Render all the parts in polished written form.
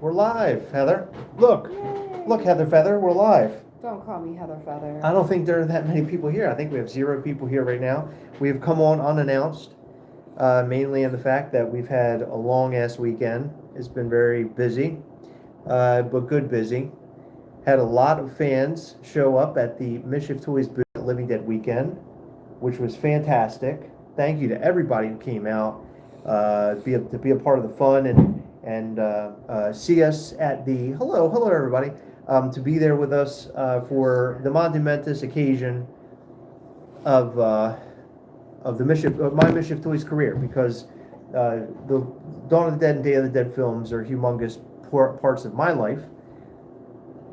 We're live, Heather. Look. Yay. Look, Heather Feather, we're live. Don't call me Heather Feather. I don't think there are that many people here. I think we have 0 people here right now. We have come on unannounced, mainly in the fact that we've had a long-ass weekend. It's been very busy, but good busy. Had a lot of fans show up at the Mischief Toys booth at Living Dead weekend, which was fantastic. Thank you to everybody who came out to be a part of the fun and see us at the hello everybody, to be there with us for the monumentous occasion of the Mischief, my Mischief Toys career, because the Dawn of the Dead and Day of the Dead films are humongous parts of my life,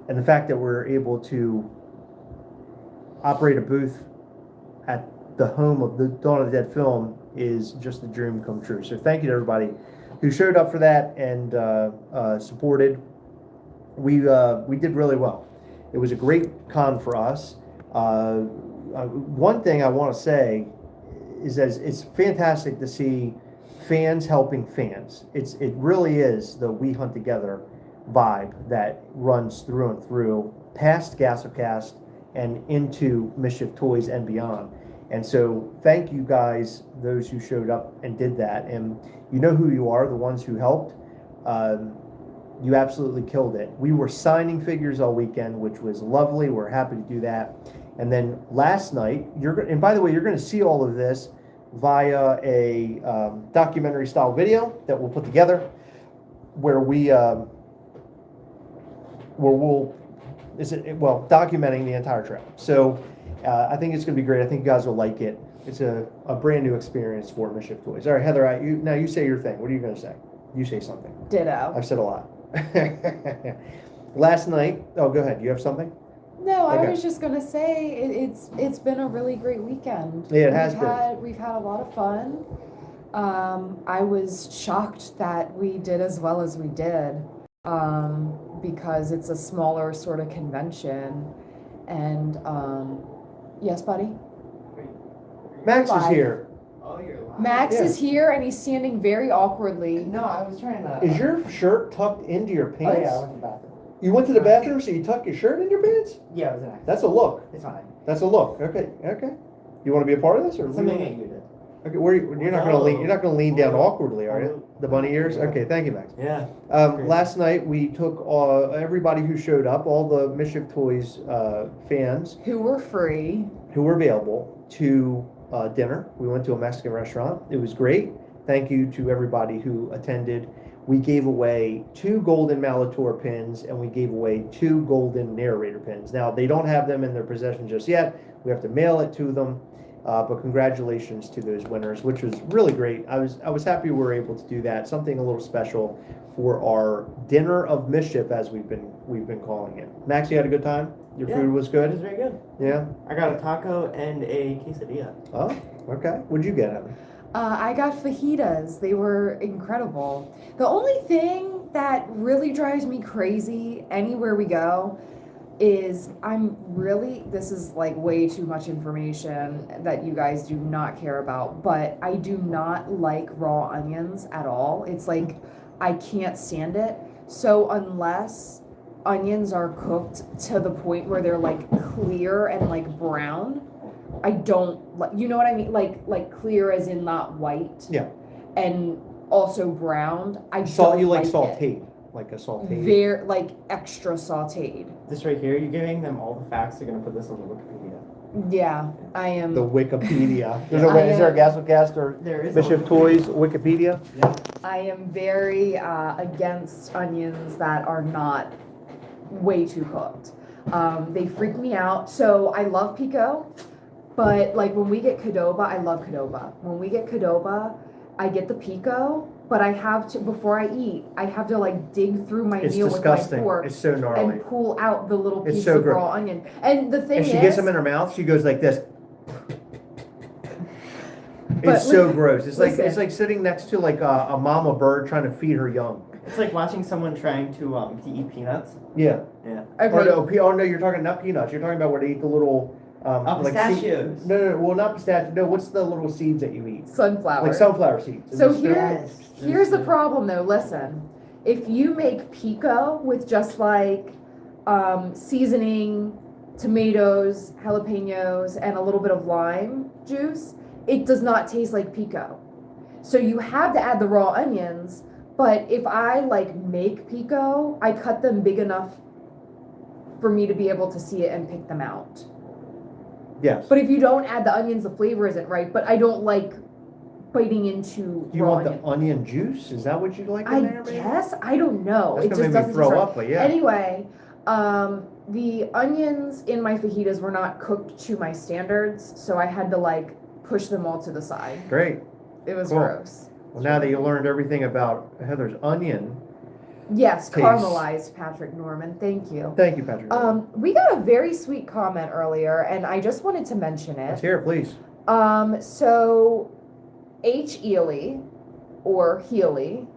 and the fact that we're able to operate a booth at the home of the Dawn of the Dead film is just a dream come true. So thank you to everybody who showed up for that and supported. We did really well. It was a great con for us. One thing I want to say is that it's fantastic to see fans helping fans. It really is the We Hunt Together vibe that runs through and through, past Gastlecast and into Mischief Toys and beyond. And so thank you guys, those who showed up and did that. And you know who you are, the ones who helped. You absolutely killed it. We were signing figures all weekend, which was lovely. We're happy to do that. And then last night, and by the way, you're going to see all of this via a documentary style video that we'll put together, where documenting the entire trip. So I think it's going to be great. I think you guys will like it. It's a brand new experience for Mischief Toys. All right, Heather, now you say your thing. What are you going to say? You say something. Ditto. I've said a lot. Last night, oh, go ahead. You have something? No, Okay. I was just gonna say it's been a really great weekend. Yeah, it has been. We've had a lot of fun. I was shocked that we did as well as we did, because it's a smaller sort of convention, and yes, buddy. Max is Live. here. Oh, you're live. Max Yeah. is here and he's standing very awkwardly. No, I was trying to. Is your shirt tucked into your Oh pants? yeah, I went to the bathroom. You went to the bathroom, so you tuck your shirt in your pants? Yeah, it was an accident. That's a look. It's fine. That's a look. Okay. You want to be a part of this, or Something that you did. Okay, you're not going to lean. You're not going to lean down awkwardly, are you? The bunny ears. Okay, thank you, Max. Yeah. Last night we took everybody who showed up, all the Mischief Toys fans Who were free. who were available, to dinner. We went to a Mexican restaurant. It was great. Thank you to everybody who attended. We gave away 2 golden Malator pins, and we gave away 2 golden narrator pins. Now, they don't have them in their possession just yet. We have to mail it to them. But congratulations to those winners, which was really great. I was happy we were able to do that. Something a little special for our dinner of mischief, as we've been calling it. Max, you had a good time? Your food was It good? was very good. Yeah? I got a taco and a quesadilla. Oh, okay. What'd you get, Evan? I got fajitas. They were incredible. The only thing that really drives me crazy anywhere we go is this is like way too much information that you guys do not care about, but I do not like raw onions at all. It's like, I can't stand it. So unless onions are cooked to the point where they're like clear and like brown, I don't like, you know what I mean? Like clear as in not white. Yeah. And also browned. You like it. sauteed, like a sauteed. Very, like extra sauteed. This right here, you're giving them all the facts. They're gonna put this on the Wikipedia. Yeah, I am. The Wikipedia. Yeah. Is there a Gastlecast or There is. Mischief Toys Wikipedia? Yeah. I am very against onions that are not way too cooked. They freak me out. So I love pico, but like when we get Qdoba, I love Qdoba. When we get Qdoba, I get the pico, but I have to, before I eat, I have to like dig through my It's meal disgusting. with my fork It's so gnarly. and pull out the little It's piece so of gross. raw onion. And the thing And is, she gets them in her mouth. She goes like this. But It's so listen- gross. It's listen. like sitting next to like a mama bird trying to feed her young. It's like watching someone trying to eat peanuts. Yeah. Yeah. okay, Oh no, you're talking not peanuts. You're talking about where they eat the little Pistachios. No, well not pistachio. No, what's the little seeds that you eat? sunflower. Like sunflower seeds. So Is this- here's the problem though. Listen, if you make pico with just like seasoning, tomatoes, jalapenos, and a little bit of lime juice, it does not taste like pico. So you have to add the raw onions, but if I like make pico, I cut them big enough for me to be able to see it and pick them out. Yes. But if you don't add the onions, the flavor isn't right. But I don't like biting into Do you raw want onion. the onion juice? Is that what you'd like in I there, maybe? guess, I don't know. That's It gonna just make me doesn't throw taste right. up, but yeah. Anyway, the onions in my fajitas were not cooked to my standards, so I had to like push them all to the side. Great. It was Cool. gross. Well, now that you learned everything about Heather's onion, Yes, Taste. caramelized Patrick Norman. Thank you. thank you, Patrick. We got a very sweet comment earlier, and I just wanted to mention Let's it. hear it, please. So H. Ely, or Healy,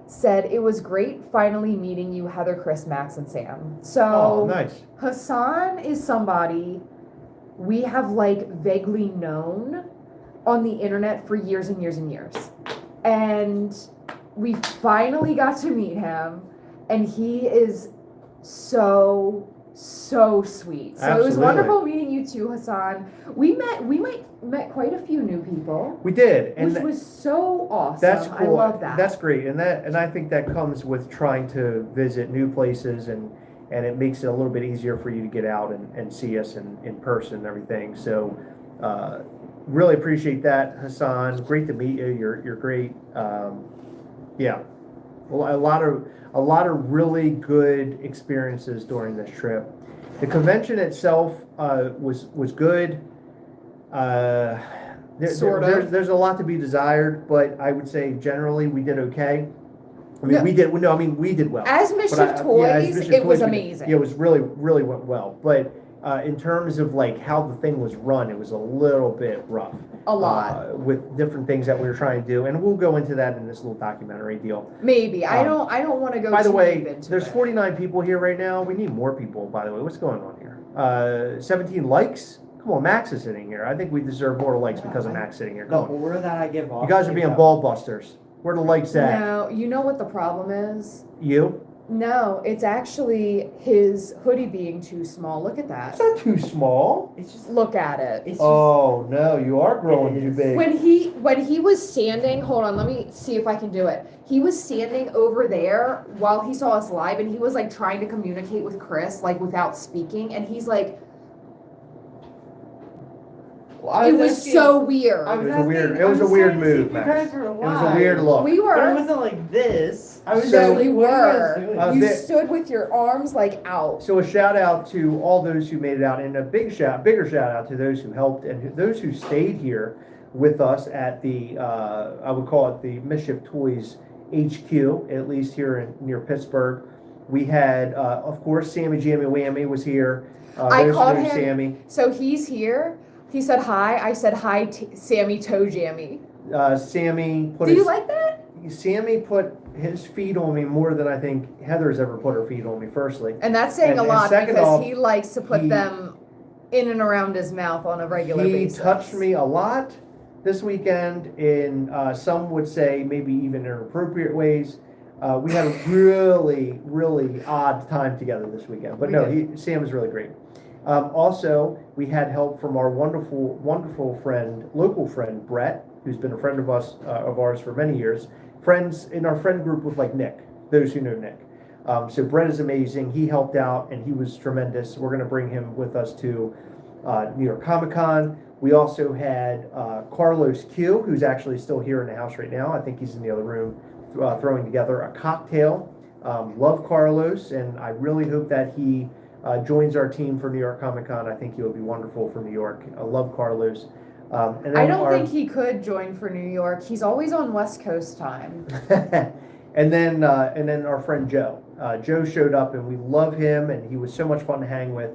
said it was great finally meeting you, Heather, Chris, Max, and Sam. So Oh, nice. Hassan is somebody we have like vaguely known on the internet for years and years and years. And we finally got to meet him, and he is so sweet. So it was Absolutely. wonderful meeting you too, Hassan. We met quite a few new people, We did, and which was so awesome. that's cool. I love that. That's great, and I think that comes with trying to visit new places, and it makes it a little bit easier for you to get out and see us in person and everything. So, really appreciate that, Hassan. Great to meet you. You're great. Yeah, a lot of really good experiences during this trip. The convention itself was good. Sort of. There's a lot to be desired, but I would say generally we did okay. I mean, No. we did. No, I mean we did well. As But Mischief as Toys, Mischief it was Toys, we did- amazing. Yeah, it was really went well. But in terms of like how the thing was run, it was a little bit rough. A lot. With different things that we were trying to do, and we'll go into that in this little documentary deal. Maybe. I Um, don't want to go By the too way, deep into there's it. 49 people here right now. We need more people, by the way. What's going on here? 17 likes? Come on, Max is sitting here. I think we deserve more likes because of Max sitting here. No, Come but on. where that I give off. You guys are being ball busters. Where the likes at? No, you know what the problem is? You? No, it's actually his hoodie being too small. Look at that. It's not too small. It's just. Look at it. It's just. Oh, no, you are growing It too is. big. When he was standing, hold on, let me see if I can do it. He was standing over there while he saw us live, and he was like trying to communicate with Chris, like without speaking, and he's like, it was so weird. It was a weird move, Max. It was a weird look. We But it were. wasn't like this. I was So- just like, You what are you were. guys doing? Uh, You bit- stood with your arms like out. So a shout out to all those who made it out, and a bigger shout out to those who helped and those who stayed here with us at the I would call it the Mischief Toys HQ, at least here near Pittsburgh. We had, of course, Sammy Jammy Whammy was here. I Those who called know him- Sammy. So he's here. He said hi. I said hi, Sammy Toe Jammy. Sammy put Do you like that? Sammy put his feet on me more than I think Heather's ever put her feet on me. Firstly, And that's saying And- a and lot second because off, he likes to put he- them in and around his mouth on a regular he basis. touched me a lot this weekend in some would say maybe even inappropriate ways. We had a really odd time together this weekend, but We no, did. Sam was really great. Also, we had help from our wonderful friend, local friend Brett, who's been a friend of ours for many years. Friends in our friend group with like Nick, those who know Nick. So Brett is amazing. He helped out and he was tremendous. We're going to bring him with us to New York Comic Con. We also had Carlos Q, who's actually still here in the house right now. I think he's in the other room throwing together a cocktail. Love Carlos, and I really hope that he joins our team for New York Comic Con. I think he will be wonderful for New York. I love Carlos. And then I don't think he could join for New York. He's always on West Coast time. and then our friend Joe. Joe showed up, and we love him, and he was so much fun to hang with.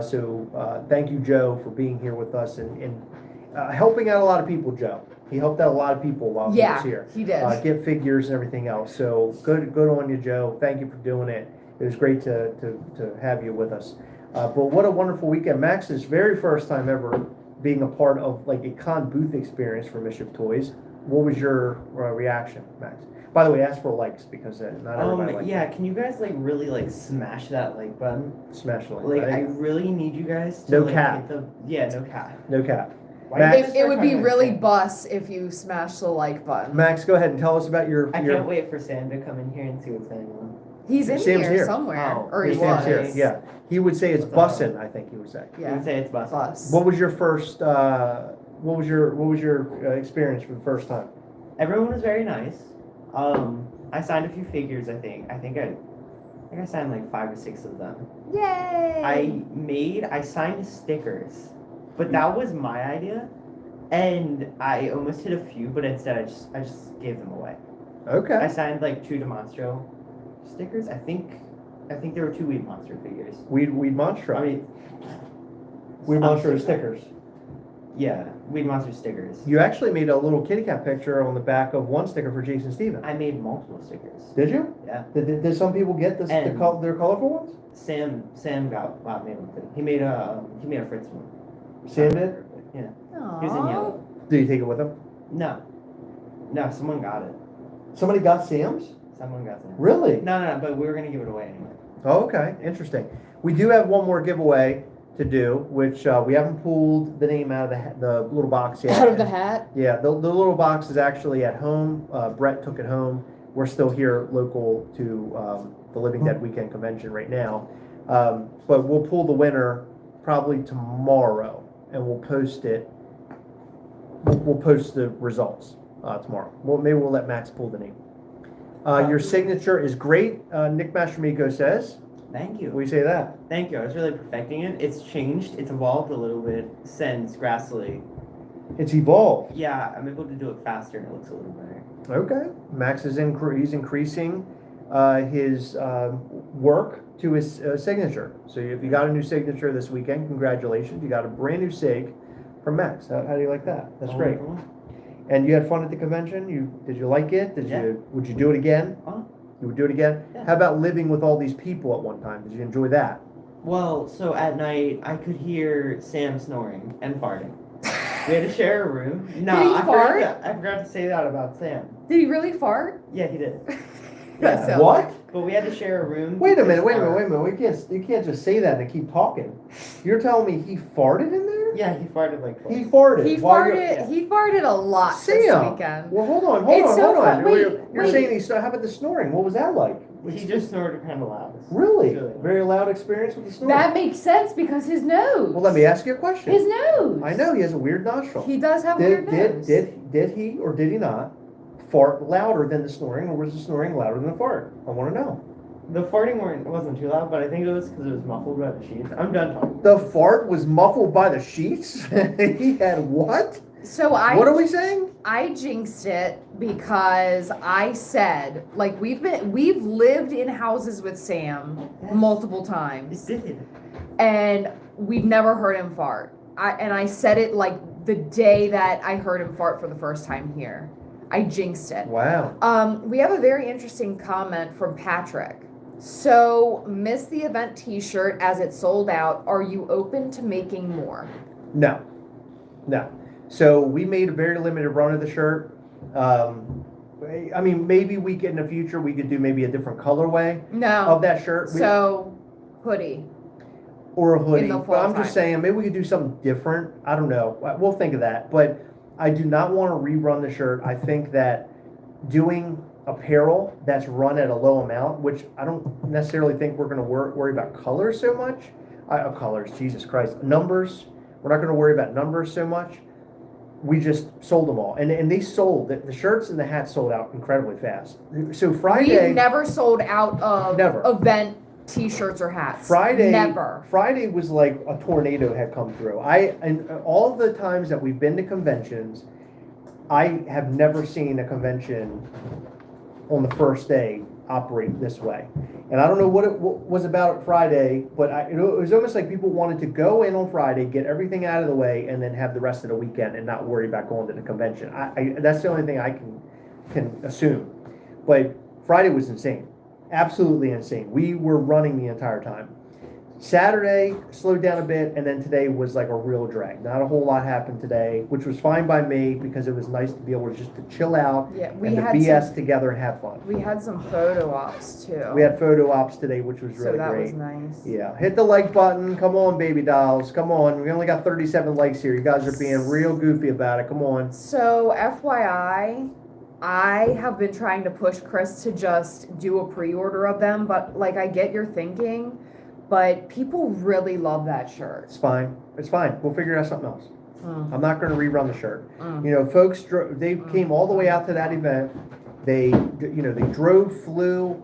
So thank you, Joe, for being here with us and helping out a lot of people. Joe, he helped out a lot of people while he was here. He did. Get figures and everything else. So good on you, Joe. Thank you for doing it. It was great to have you with us. But what a wonderful weekend. Max's very first time ever being a part of like a con booth experience for Mischief Toys. What was your reaction, Max? By the way, ask for likes because not everybody likes Yeah, it. can you guys like really like smash that like button? Smash the like. Like, right? I really need you guys to No like cap. hit the no cap. No cap. Why Max- you guys It would be trying to really understand? bus if you smash the like button. Max, go ahead and tell us about your. I your can't wait for Sam to come in here and see what's going on. He's in Sam's here, here. somewhere, Oh, or he he's Sam's here. was. Yeah, he would say it's What's that? bussin'. I think he would say. You would say it's bus. Bus. What was your first? What was your experience for the first time? Everyone was very nice. I signed a few figures. I think I signed like 5 or 6 of them. Yay! I signed stickers, but that was my idea, and I almost hit a few, but instead I just gave them away. I Okay. signed like 2 Demonstro stickers. I think there were 2 Weed Monster figures. Weed Monstro. I mean, Weed I'm Monstro sure. stickers. Yeah, Weed Monster stickers. You actually made a little kitty cat picture on the back of one sticker for Jason Stevens. I made multiple stickers. Did you? Yeah. Did some people get this, And- their colorful ones? Sam got made one too. He made a Fritz one. Sam did? Yeah. Aww. He was in yellow. Did you take it with him? No, someone got it. Somebody got Sam's? Someone got it. Really? No, but we were gonna give it away anyway. Oh, okay, interesting. We do have one more giveaway to do, which we haven't pulled the name out of the little box yet. Out of the hat. Yeah, the little box is actually at home. Brett took it home. We're still here local to the Living Dead Weekend Convention right now. But we'll pull the winner probably tomorrow, and we'll post it. We'll post the results tomorrow. Maybe we'll let Max pull the name. Your signature is great, Nick Mastramico says. Thank you. What do you say to that? Thank you. I was really perfecting it. It's changed. It's evolved a little bit since Grassley. It's evolved. Yeah, I'm able to do it faster and it looks a little better. Okay. Max is he's increasing his work to his signature. So if you got a new signature this weekend, congratulations. You got a brand new sig from Max. How do you like that? That's great. And you had fun at the convention? Did you like it? Would you do it again? You would do it again? Yeah. How about living with all these people at one time? Did you enjoy that? Well, so at night I could hear Sam snoring and farting. We had to share a room. No, Did he fart? I forgot to say that about Sam. Did he really fart? Yeah, he did. That Yeah. sounds What? But we had to share a room. Wait a minute, because You can't just say that and keep talking. You're telling me he farted in there? Yeah, he farted like twice. He farted. He while you're- farted. He farted a lot this Sam. weekend. Well, hold on. It's so fun. You're Wait. saying how about the snoring? What was that like? He just snored kind of loud. Really? Really? Very loud experience with the snoring? That makes sense because his nose. Well, let me ask you a question. His nose. I know he has a weird nostril. He does have a weird nose. Did he or did he not fart louder than the snoring, or was the snoring louder than the fart? I want to know. The farting wasn't too loud, but I think it was because it was muffled by the sheets. I'm done talking. The fart was muffled by the sheets? He had what? So What are we saying? I jinxed it because I said, like, we've lived in houses with Sam multiple times, It did. and we've never heard him fart. I said it like the day that I heard him fart for the first time here. I jinxed it. Wow. We have a very interesting comment from Patrick. So, missed the event t-shirt as it sold out. Are you open to making more? No. So we made a very limited run of the shirt. I mean, maybe in the future we could do maybe a different colorway No. of that shirt. So, hoodie. Or a hoodie. In the But I'm fall just time. saying, maybe we could do something different. I don't know. We'll think of that. But I do not want to rerun the shirt. I think that doing apparel that's run at a low amount, which I don't necessarily think we're going to worry about colors so much. Colors, Jesus Christ. Numbers. We're not going to worry about numbers so much. We just sold them all. And they sold, the shirts and the hats sold out incredibly fast. So Friday. We've never sold out of Never. event t-shirts or hats. Friday Never. Friday was like a tornado had come through. And all of the times that we've been to conventions, I have never seen a convention on the first day operate this way. And I don't know what it was about Friday, but it was almost like people wanted to go in on Friday, get everything out of the way, and then have the rest of the weekend and not worry about going to the convention. That's the only thing I can assume. But Friday was insane. Absolutely insane. We were running the entire time. Saturday slowed down a bit, and then today was like a real drag. Not a whole lot happened today, which was fine by me because it was nice to be able to just to chill out Yeah, we and to had BS together and have fun. We had some photo ops too. We had photo ops today, which was so really that great. was nice. Yeah, hit the like button. Come on, baby dolls. Come on. We only got 37 likes here. You guys are being real goofy about it. Come on. So FYI, I have been trying to push Chris to just do a pre-order of them, but like I get your thinking, but people really love that shirt. It's fine. It's fine. We'll figure out something else. Mm. I'm not going to rerun the shirt. Mm. You know, folks, they came all the way out to that event. They, they drove, flew,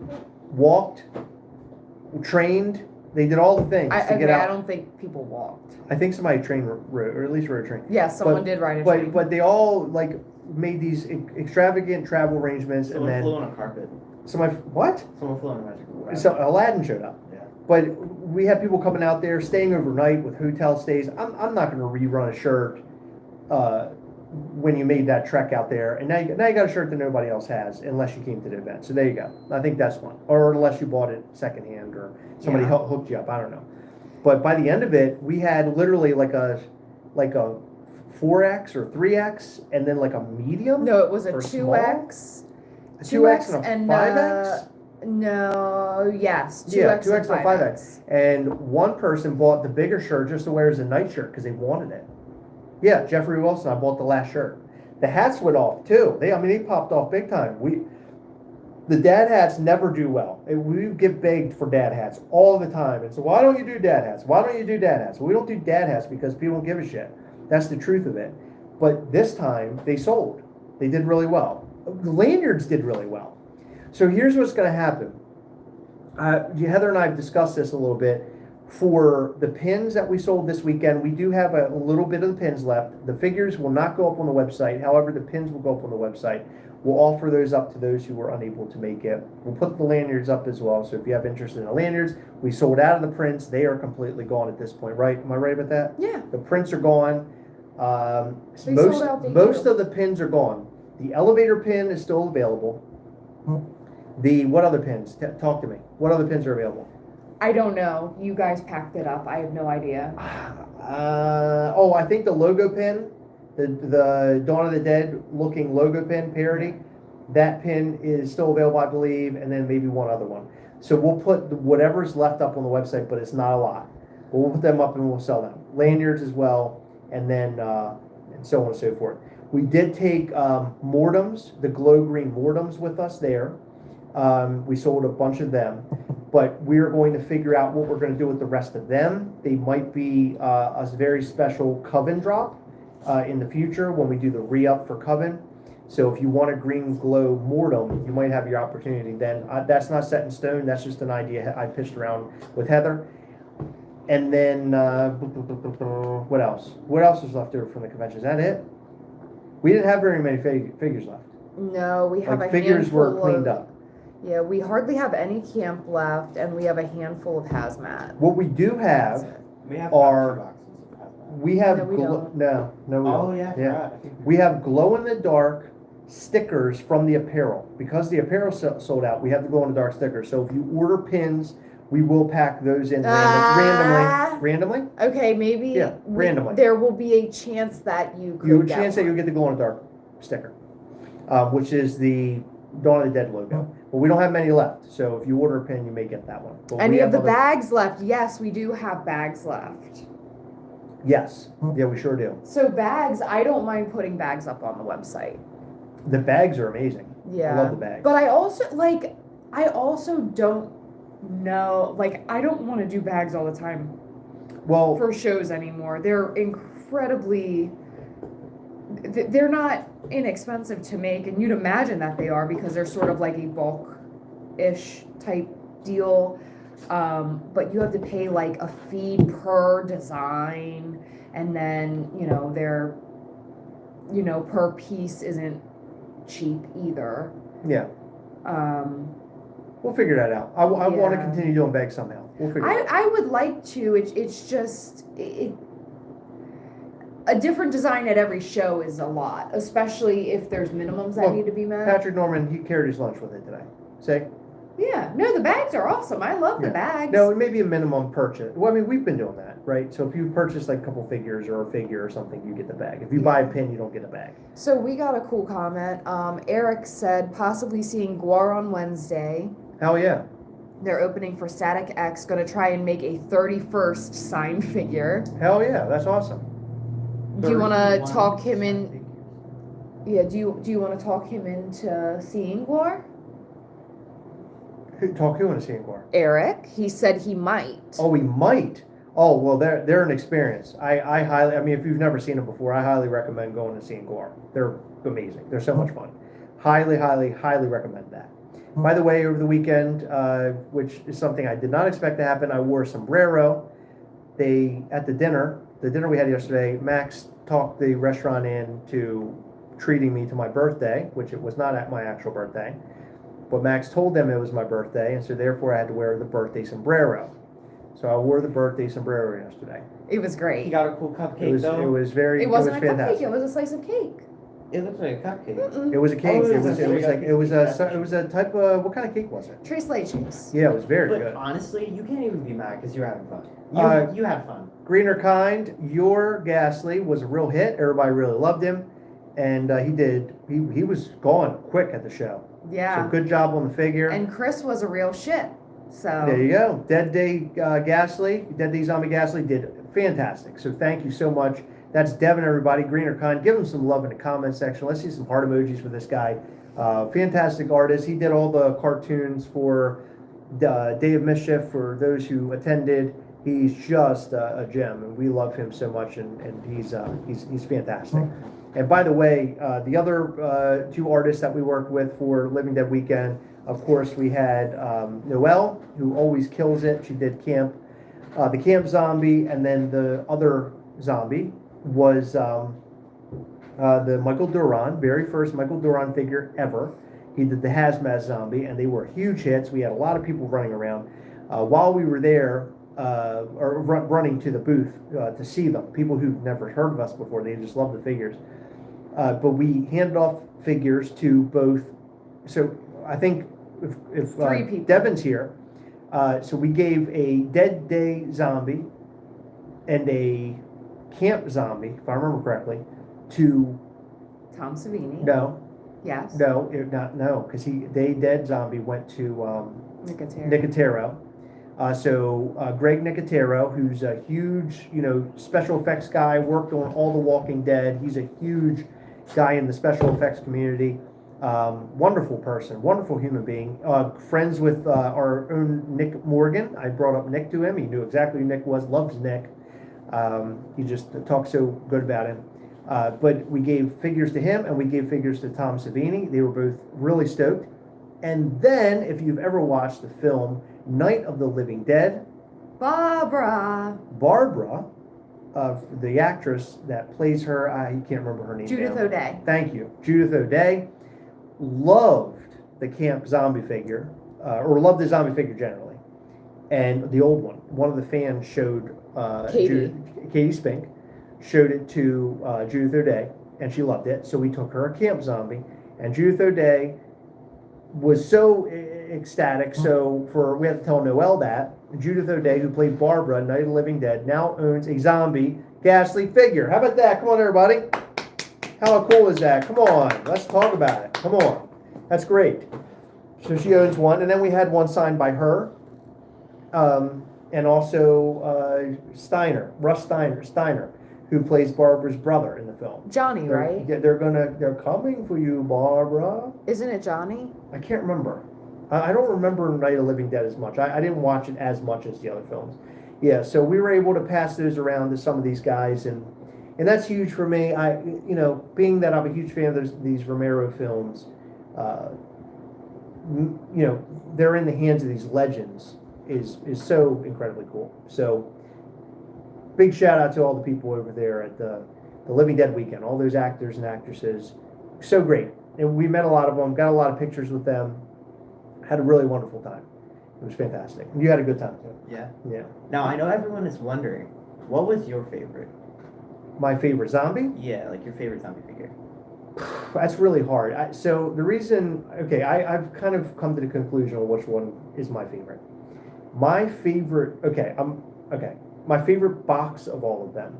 walked, trained. They did all the things to get out. I don't think people walked. I think somebody trained, or at least rode a train. Yeah, someone did ride a train. But they all like made these extravagant travel arrangements, Someone and then flew on a carpet. what? Someone flew on a magic carpet. So Aladdin showed up. Yeah. But we had people coming out there, staying overnight with hotel stays. I'm not going to rerun a shirt when you made that trek out there, and now you got a shirt that nobody else has unless you came to the event. So there you go. I think that's fun, or unless you bought it secondhand or somebody hooked you up. I don't know. But by the end of it, we had literally like a 4X or 3X, and then like a medium. No, it was a or 2X. A 2X and a 5X. No, yes, 2X, Yeah, 2X and and 5X. And one person bought the bigger shirt just to wear as a night shirt because they wanted it. Yeah, Jeffrey Wilson, I bought the last shirt. The hats went off too. They popped off big time. The dad hats never do well. We get begged for dad hats all the time. And so why don't you do dad hats? Why don't you do dad hats? Well, we don't do dad hats because people don't give a shit. That's the truth of it. But this time they sold. They did really well. The lanyards did really well. So here's what's going to happen. Heather and I have discussed this a little bit. For the pins that we sold this weekend, we do have a little bit of the pins left. The figures will not go up on the website. However, the pins will go up on the website. We'll offer those up to those who were unable to make it. We'll put the lanyards up as well. So if you have interest in the lanyards, we sold out of the prints. They are completely gone at this point, right? Am I right about that? Yeah. The prints are gone. They sold out day Most two. of the pins are gone. The elevator pin is still available. What other pins? Talk to me. What other pins are available? I don't know. You guys packed it up. I have no idea. I think the logo pin, the Dawn of the Dead looking logo pin parody, that pin is still available, I believe, and then maybe one other one. So we'll put whatever's left up on the website, but it's not a lot. But we'll put them up and we'll sell them. Lanyards as well, and then and so on and so forth. We did take Mortems, the glow green Mortems with us there. We sold a bunch of them. But we're going to figure out what we're going to do with the rest of them. They might be a very special Coven drop in the future when we do the re-up for Coven. So if you want a green glow Mortem, you might have your opportunity then. That's not set in stone. That's just an idea I pitched around with Heather. And then, what else? What else was left over from the convention? Is that it? We didn't have very many figures left. No, we have a figures handful were cleaned of, up. Yeah, we hardly have any camp left, and we have a handful of hazmat. What we do That's have it. We have Are- boxes of hazmat. We have No, we don't. no, we Oh don't. yeah, I forgot. I think We have glow in the dark stickers from the apparel. Because the apparel sold out, we have the glow in the dark stickers. So if you order pins, we will pack those in randomly. Okay, maybe Yeah, randomly. there will be a chance that you could You have a get chance that one. you'll get the glow in the dark sticker, which is the Dawn of the Dead logo. But we don't have many left. So if you order a pin, you may get that one. But we Any have of the other- bags left? Yes, we do have bags left. Yes. Yeah, we sure do. So bags, I don't mind putting bags up on the website. The bags are amazing. Yeah. I love the bags. But I also don't know, I don't want to do bags all the time Well, for shows anymore. They're incredibly, they're not inexpensive to make, and you'd imagine that they are because they're sort of like a bulk-ish type deal. But you have to pay like a fee per design, and then, they're, per piece isn't cheap either. yeah. We'll figure that out. I want to Yeah. continue doing bags somehow. We'll figure it out. I would like to. It's just a different design at every show is a lot, especially if there's minimums that Well, need to be met. Patrick Norman, he carried his lunch with it today. Say, Yeah. No, the bags are awesome. I love the Yeah. bags. No, it may be a minimum purchase. Well, I mean, we've been doing that, right? So if you purchase like a couple figures or a figure or something, you get the bag. If you buy a pin, you don't get a bag. So we got a cool comment. Eric said possibly seeing Guar on Wednesday. Hell yeah. They're opening for Static X. Going to try and make a 31st signed figure. Hell yeah. That's awesome. Do you want to talk him in? Yeah. Do you want to talk him into seeing Guar? Talk who in a scene car? Eric. He said he might. Oh, we might. Oh, well, they're an experience. I highly, I mean, if you've never seen them before, I highly recommend going to see Gore. They're amazing. They're so much fun. Highly, highly, highly recommend that. By the way, over the weekend, which is something I did not expect to happen, I wore a sombrero. At the dinner we had yesterday, Max talked the restaurant into treating me to my birthday, which it was not at my actual birthday. But Max told them it was my birthday, and so therefore I had to wear the birthday sombrero. So I wore the birthday sombrero yesterday. It was great. You got a cool cupcake though. It was very. It wasn't a fantastic. cupcake. It was a slice of cake. It looked like a cupcake. Mm-mm. It was a cake. Oh, It was a type of, what kind of cake was it? Tres leches. Yeah, it was very But good. honestly, you can't even be mad because you're having fun. You had fun. Greener Kind, your Ghastly was a real hit. Everybody really loved him, and he was gone quick at the show. Yeah. So good job on the figure. And Chris was a real shit. So There you go. Dead Day Zombie Ghastly did fantastic. So thank you so much. That's Devin, everybody. Greener Kind. Give him some love in the comment section. Let's see some heart emojis for this guy. Fantastic artist. He did all the cartoons for Day of Mischief for those who attended. He's just a gem, and we love him so much, and he's fantastic. And by the way, the other two artists that we worked with for Living Dead Weekend, of course, we had Noelle, who always kills it. She did the camp zombie, and then the other zombie was the Michael Duran, very first Michael Duran figure ever. He did the hazmat zombie, and they were huge hits. We had a lot of people running around. While we were there, or running to the booth to see them, people who've never heard of us before, they just love the figures. But we handed off figures to both. So I think if Three people. Devin's here, so we gave a Dead Day zombie and a camp zombie, if I remember correctly, to Tom Savini. no, Yes. because Dead zombie went to Nicotero. Nicotero. So Greg Nicotero, who's a huge, special effects guy, worked on all the Walking Dead. He's a huge guy in the special effects community. Wonderful person, wonderful human being. Friends with our own Nick Morgan. I brought up Nick to him. He knew exactly who Nick was. Loves Nick. He just talks so good about him. But we gave figures to him, and we gave figures to Tom Savini. They were both really stoked. And then, if you've ever watched the film Night of the Living Dead, Barbara, the actress that plays her, I can't remember her name. Judith now. O'Day. Thank you. Judith O'Day loved the camp zombie figure, or loved the zombie figure generally. And the old one. One of the fans showed Katie Spink, showed it to Judith O'Day, and she loved it. So we took her a camp zombie, and Judith O'Day was so ecstatic. So we have to tell Noelle that Judith O'Day, who played Barbara, Night of the Living Dead, now owns a zombie Ghastly figure. How about that? Come on, everybody. How cool is that? Come on, let's talk about it. Come on, that's great. So she owns one, and then we had one signed by her, and also Russ Steiner, who plays Barbara's brother in the film. Johnny, right? Yeah, they're coming for you, Barbara. Isn't it Johnny? I can't remember. I don't remember Night of the Living Dead as much. I didn't watch it as much as the other films. Yeah, so we were able to pass those around to some of these guys, and that's huge for me. Being that I'm a huge fan of these Romero films, they're in the hands of these legends is so incredibly cool. So big shout out to all the people over there at the Living Dead Weekend, all those actors and actresses. So great. And we met a lot of them, got a lot of pictures with them, had a really wonderful time. It was fantastic. You had a good time too. Yeah. Yeah. Now I know everyone is wondering, what was your favorite? My favorite zombie? Yeah, like your favorite zombie figure. That's really hard. So the reason, okay, I've kind of come to the conclusion of which one is my favorite. My favorite, okay. My favorite box of all of them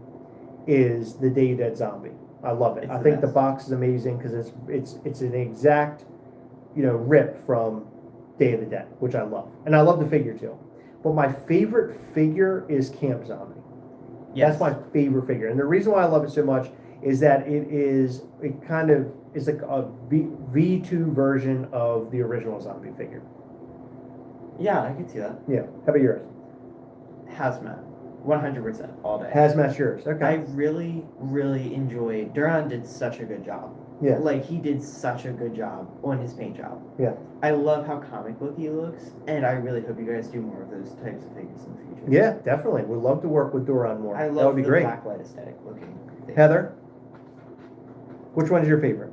is the Day Dead Zombie. I love it. It's I the think the best. box is amazing because it's an exact, rip from Day of the Dead, which I love, and I love the figure too. But my favorite figure is Camp Zombie. Yes. That's my favorite figure, and the reason why I love it so much is that it kind of is like a V2 version of the original zombie figure. Yeah, I can see that. Yeah. How about yours? Hazmat, 100% all day. Hazmat's yours. Okay. I really, really enjoy. Duran did such a good job. Yeah. Like he did such a good job on his paint job. Yeah. I love how comic booky he looks, and I really hope you guys do more of those types of figures in the future. Yeah, definitely. We'd love to work with Duran more. I That love would be the great. black light aesthetic looking thing. Heather, which one's your favorite?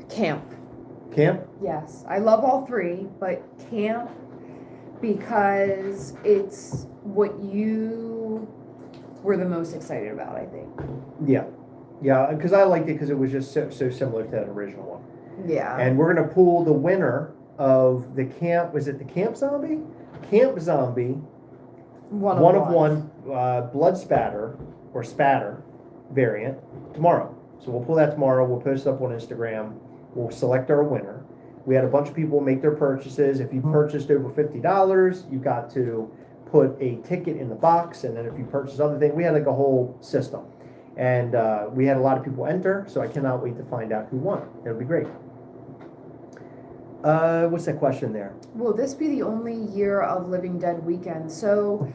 Camp. Camp? Yes, I love all three, but camp because it's what you were the most excited about, I think. Yeah. Yeah, because I liked it because it was just so similar to that original one. Yeah. And we're going to pull the winner of the camp. Was it the Camp Zombie? Camp Zombie. One of one blood spatter or spatter variant tomorrow. So we'll pull that tomorrow. We'll post it up on Instagram. We'll select our winner. We had a bunch of people make their purchases. If you purchased over $50, you got to put a ticket in the box. And then if you purchase other things, we had like a whole system. And we had a lot of people enter. So I cannot wait to find out who won. It'll be great. What's that question there? Will this be the only year of Living Dead weekend? So,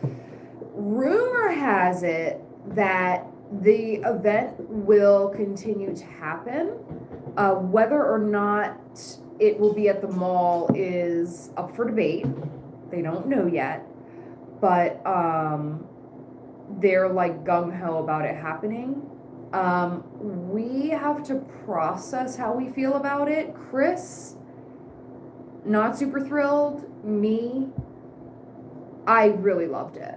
rumor has it that the event will continue to happen. Whether or not it will be at the mall is up for debate. They don't know yet. But they're like gung-ho about it happening. We have to process how we feel about it. Chris, not super thrilled. Me, I really loved it.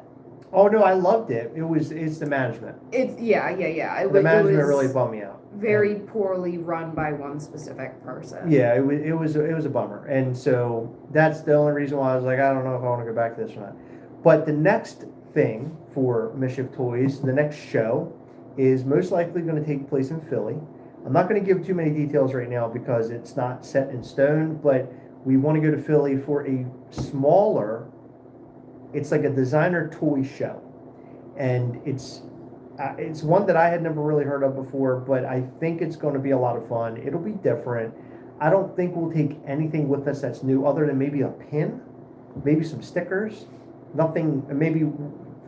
Oh no, I loved it. It's the management. It's yeah. The management it was really bummed me out. very poorly run by one specific person. Yeah, it was a bummer, and so that's the only reason why I was like, I don't know if I want to go back to this or not. But the next thing for Mischief Toys, the next show, is most likely going to take place in Philly. I'm not going to give too many details right now because it's not set in stone, but we want to go to Philly for a smaller, it's like a designer toy show. And it's one that I had never really heard of before, but I think it's going to be a lot of fun. It'll be different. I don't think we'll take anything with us that's new other than maybe a pin, maybe some stickers, nothing, maybe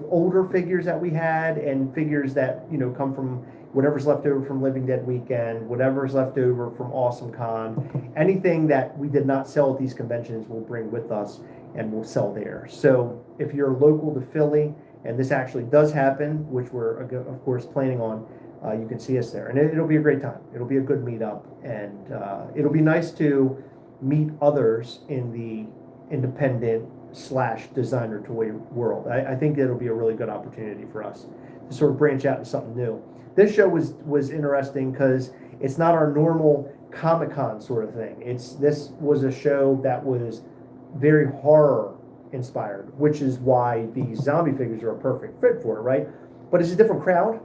older figures that we had and figures that, come from whatever's left over from Living Dead Weekend, whatever's left over from Awesome Con, anything that we did not sell at these conventions we'll bring with us and we'll sell there. So if you're local to Philly and this actually does happen, which we're of course planning on, you can see us there, and it'll be a great time. It'll be a good meetup, and it'll be nice to meet others in the independent / designer toy world. I think it'll be a really good opportunity for us to sort of branch out into something new. This show was interesting because it's not our normal Comic-Con sort of thing. This was a show that was very horror inspired, which is why these zombie figures are a perfect fit for it, right? But it's a different crowd,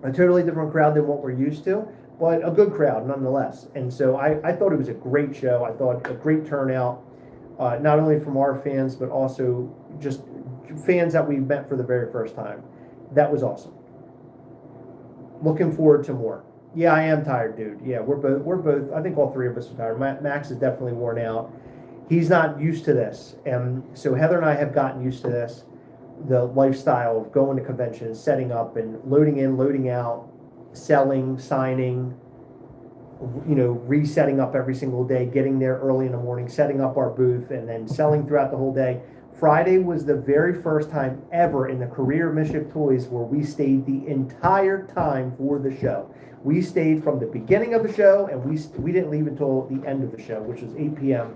a totally different crowd than what we're used to, but a good crowd nonetheless. And so I thought it was a great show. I thought a great turnout. Not only from our fans, but also just fans that we met for the very first time. That was awesome. Looking forward to more. Yeah, I am tired, dude. Yeah, we're both, I think all three of us are tired. Max is definitely worn out. He's not used to this. And so Heather and I have gotten used to this, the lifestyle of going to conventions, setting up and loading in, loading out, selling, signing, resetting up every single day, getting there early in the morning, setting up our booth, and then selling throughout the whole day. Friday was the very first time ever in the career of Mischief Toys where we stayed the entire time for the show. We stayed from the beginning of the show, and we didn't leave until the end of the show, which was 8 p.m.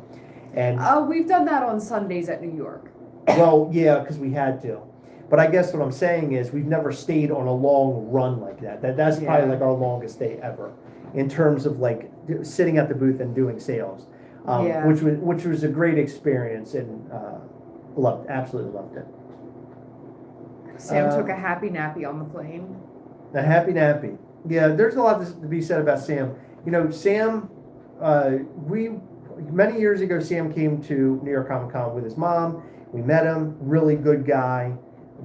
And we've done that on Sundays at New York. well, yeah, because we had to. But I guess what I'm saying is we've never stayed on a long run like that. That's probably Yeah. like our longest day ever in terms of like sitting at the booth and doing sales, Yeah. which was a great experience and absolutely loved it. Sam took a happy nappy on the plane. A happy nappy. Yeah, there's a lot to be said about Sam. You know, Sam, many years ago, Sam came to New York Comic Con with his mom. We met him, really good guy,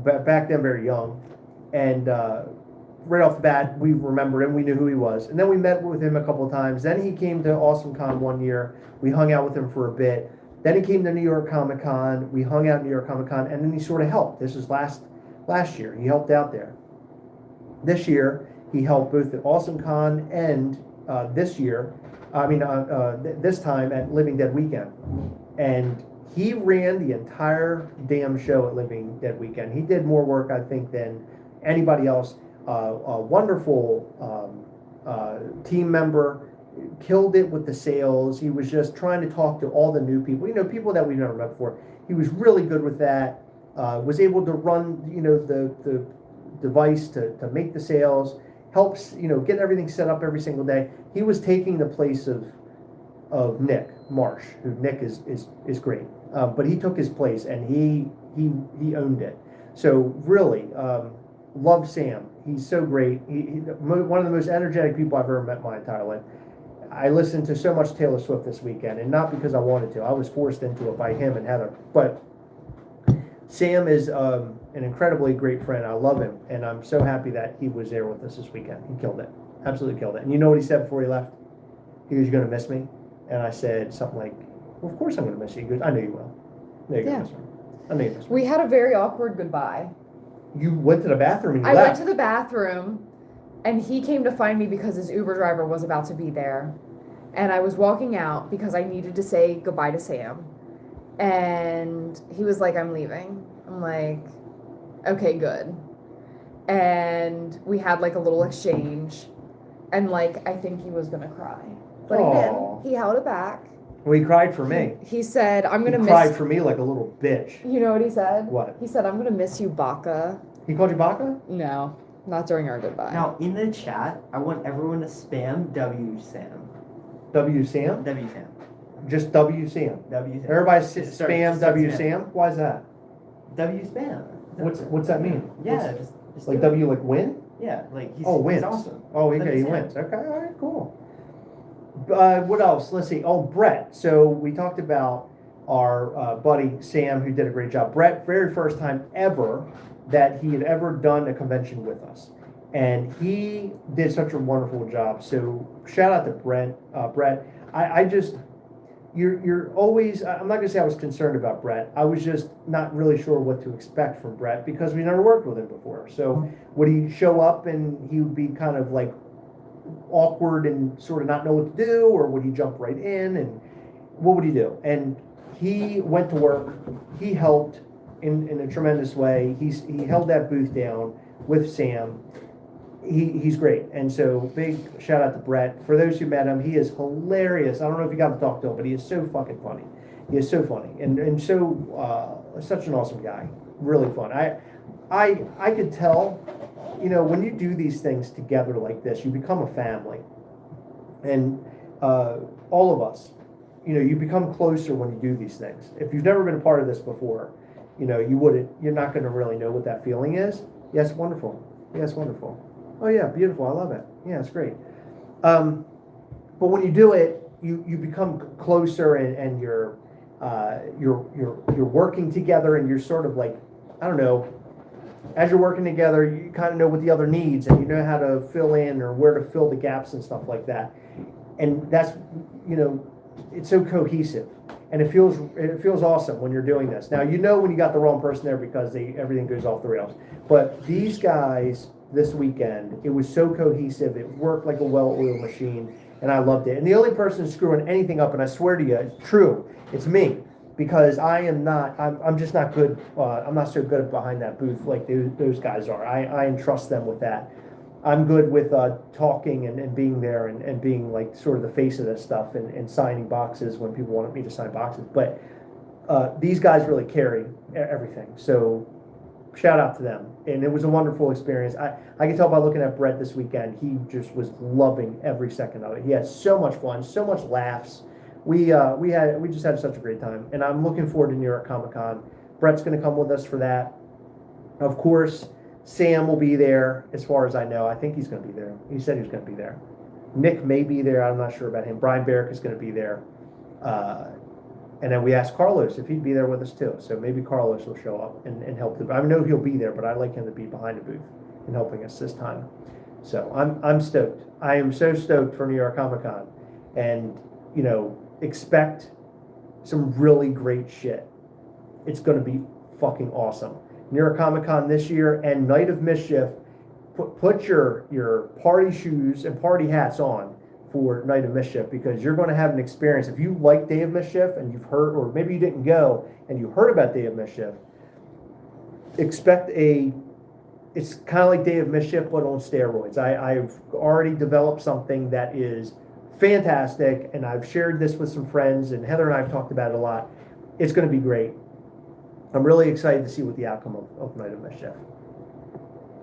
back then very young. And right off the bat, we remembered him, we knew who he was. And then we met with him a couple of times. Then he came to Awesome Con one year. We hung out with him for a bit. Then he came to New York Comic Con. We hung out at New York Comic Con, and then he sort of helped. This was last year. He helped out there. This year, he helped both at Awesome Con and this time at Living Dead Weekend. And he ran the entire damn show at Living Dead Weekend. He did more work, I think, than anybody else. A wonderful team member, killed it with the sales. He was just trying to talk to all the new people, people that we've never met before. He was really good with that. Was able to run, the device to make the sales, helps, get everything set up every single day. He was taking the place of Nick Marsh, who Nick is great. But he took his place and he owned it. So really, love Sam. He's so great. He one of the most energetic people I've ever met in my entire life. I listened to so much Taylor Swift this weekend, and not because I wanted to. I was forced into it by him and Heather. But Sam is an incredibly great friend. I love him, and I'm so happy that he was there with us this weekend. He killed it. Absolutely killed it. And you know what he said before he left? He goes, "You're going to miss me?" And I said something like, "Well, of course I'm going to miss you." He goes, "I know you will. I know you're going to miss me. I know you miss me." We had a very awkward goodbye. You went to the bathroom and you I left. went to the bathroom, and he came to find me because his Uber driver was about to be there. And I was walking out because I needed to say goodbye to Sam. And he was like, "I'm leaving." I'm like, "Okay, good." And we had like a little exchange. And like, I think he was going to cry. But he Aw. didn't. He held it back. Well, he cried for me. He said, "I'm going to He cried miss..." for me like a little bitch. You know what he said? What? He said, "I'm going to miss you, Baka." He called you Baka? No, not during our goodbye. Now, in the chat, I want everyone to spam W Sam. W Sam? W Sam. Just W Sam. W Sam. Everybody Just start- spam just start W spam. Sam? Why is that? W spam. What's that mean? Yeah, What's- just like do it. W like win? Yeah, like he's, Wins. he's awesome. Oh, okay, W he Sam. wins. Okay, all right, cool. What else? Let's see. Oh, Brett. So we talked about our buddy Sam, who did a great job. Brett, very first time ever that he had ever done a convention with us, and he did such a wonderful job. So shout out to Brett. Brett, I just you're always. I'm not gonna say I was concerned about Brett. I was just not really sure what to expect from Brett because we never worked with him before. So would he show up and he would be kind of like awkward and sort of not know what to do, or would he jump right in, and what would he do? And he went to work. He helped in a tremendous way. He held that booth down with Sam. He's great, and so big shout out to Brett. For those who met him, he is hilarious. I don't know if you got to talk to him, but he is so fucking funny. He is so funny and so such an awesome guy. Really fun. I could tell, when you do these things together like this, you become a family, and all of us, you become closer when you do these things. If you've never been a part of this before, you're not going to really know what that feeling is. Yes, wonderful. Yes, wonderful. Oh yeah, beautiful. I love it. Yeah, it's great. But when you do it, you become closer, and you're working together, and you're sort of like, I don't know, as you're working together, you kind of know what the other needs, and you know how to fill in or where to fill the gaps and stuff like that. And that's, it's so cohesive, and it feels awesome when you're doing this. Now, when you got the wrong person there because everything goes off the rails. But these guys this weekend, it was so cohesive. It worked like a well-oiled machine, and I loved it. And the only person screwing anything up, and I swear to you, it's true, it's me. Because I'm just not good. I'm not so good behind that booth like those guys are. I entrust them with that. I'm good with talking and being there and being like sort of the face of this stuff and signing boxes when people want me to sign boxes. But these guys really carry everything. So shout out to them. And it was a wonderful experience. I could tell by looking at Brett this weekend, he just was loving every second of it. He had so much fun, so much laughs. We just had such a great time. And I'm looking forward to New York Comic Con. Brett's going to come with us for that. Of course, Sam will be there, as far as I know. I think he's going to be there. He said he was going to be there. Nick may be there. I'm not sure about him. Brian Barrick is going to be there. And then we asked Carlos if he'd be there with us too. So maybe Carlos will show up and help. I know he'll be there, but I'd like him to be behind the booth and helping us this time. So I'm stoked. I am so stoked for New York Comic Con. And, you know, expect some really great shit. It's going to be fucking awesome. New York Comic Con this year and Night of Mischief. Put your party shoes and party hats on for Night of Mischief, because you're going to have an experience. If you like Day of Mischief and you've heard, or maybe you didn't go and you heard about Day of Mischief, it's kind of like Day of Mischief but on steroids. I've already developed something that is fantastic, and I've shared this with some friends, and Heather and I have talked about it a lot. It's going to be great. I'm really excited to see what the outcome of Night of Mischief.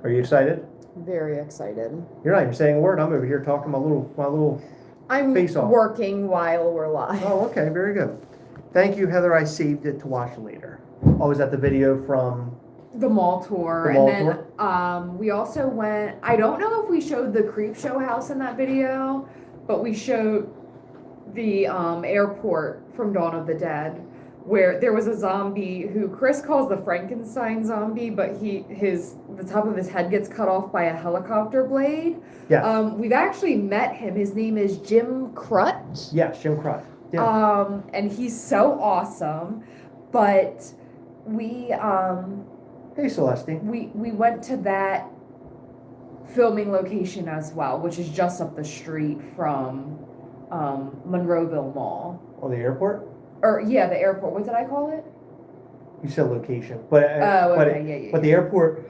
Are you excited? Very excited. You're not even saying a word. I'm over here talking my little I'm face off. working while we're live. Oh, okay, very good. Thank you, Heather. I saved it to watch later. Oh, was that the video from The mall tour. The mall and then we also went, I don't know if we showed the Creep Show house in that video, but we showed the airport from Dawn of the Dead, where there was a zombie who Chris calls the Frankenstein zombie, but the top of his head gets cut off by a helicopter blade. Yes. We've actually met him. His name is Jim Crut. Yes, Jim Crut. Yeah. And he's so awesome. But we Hey, Celeste. we went to that filming location as well, which is just up the street from Monroeville Mall. Oh, the airport? Or yeah, the airport. What did I call it? You said location, but Okay, but the airport.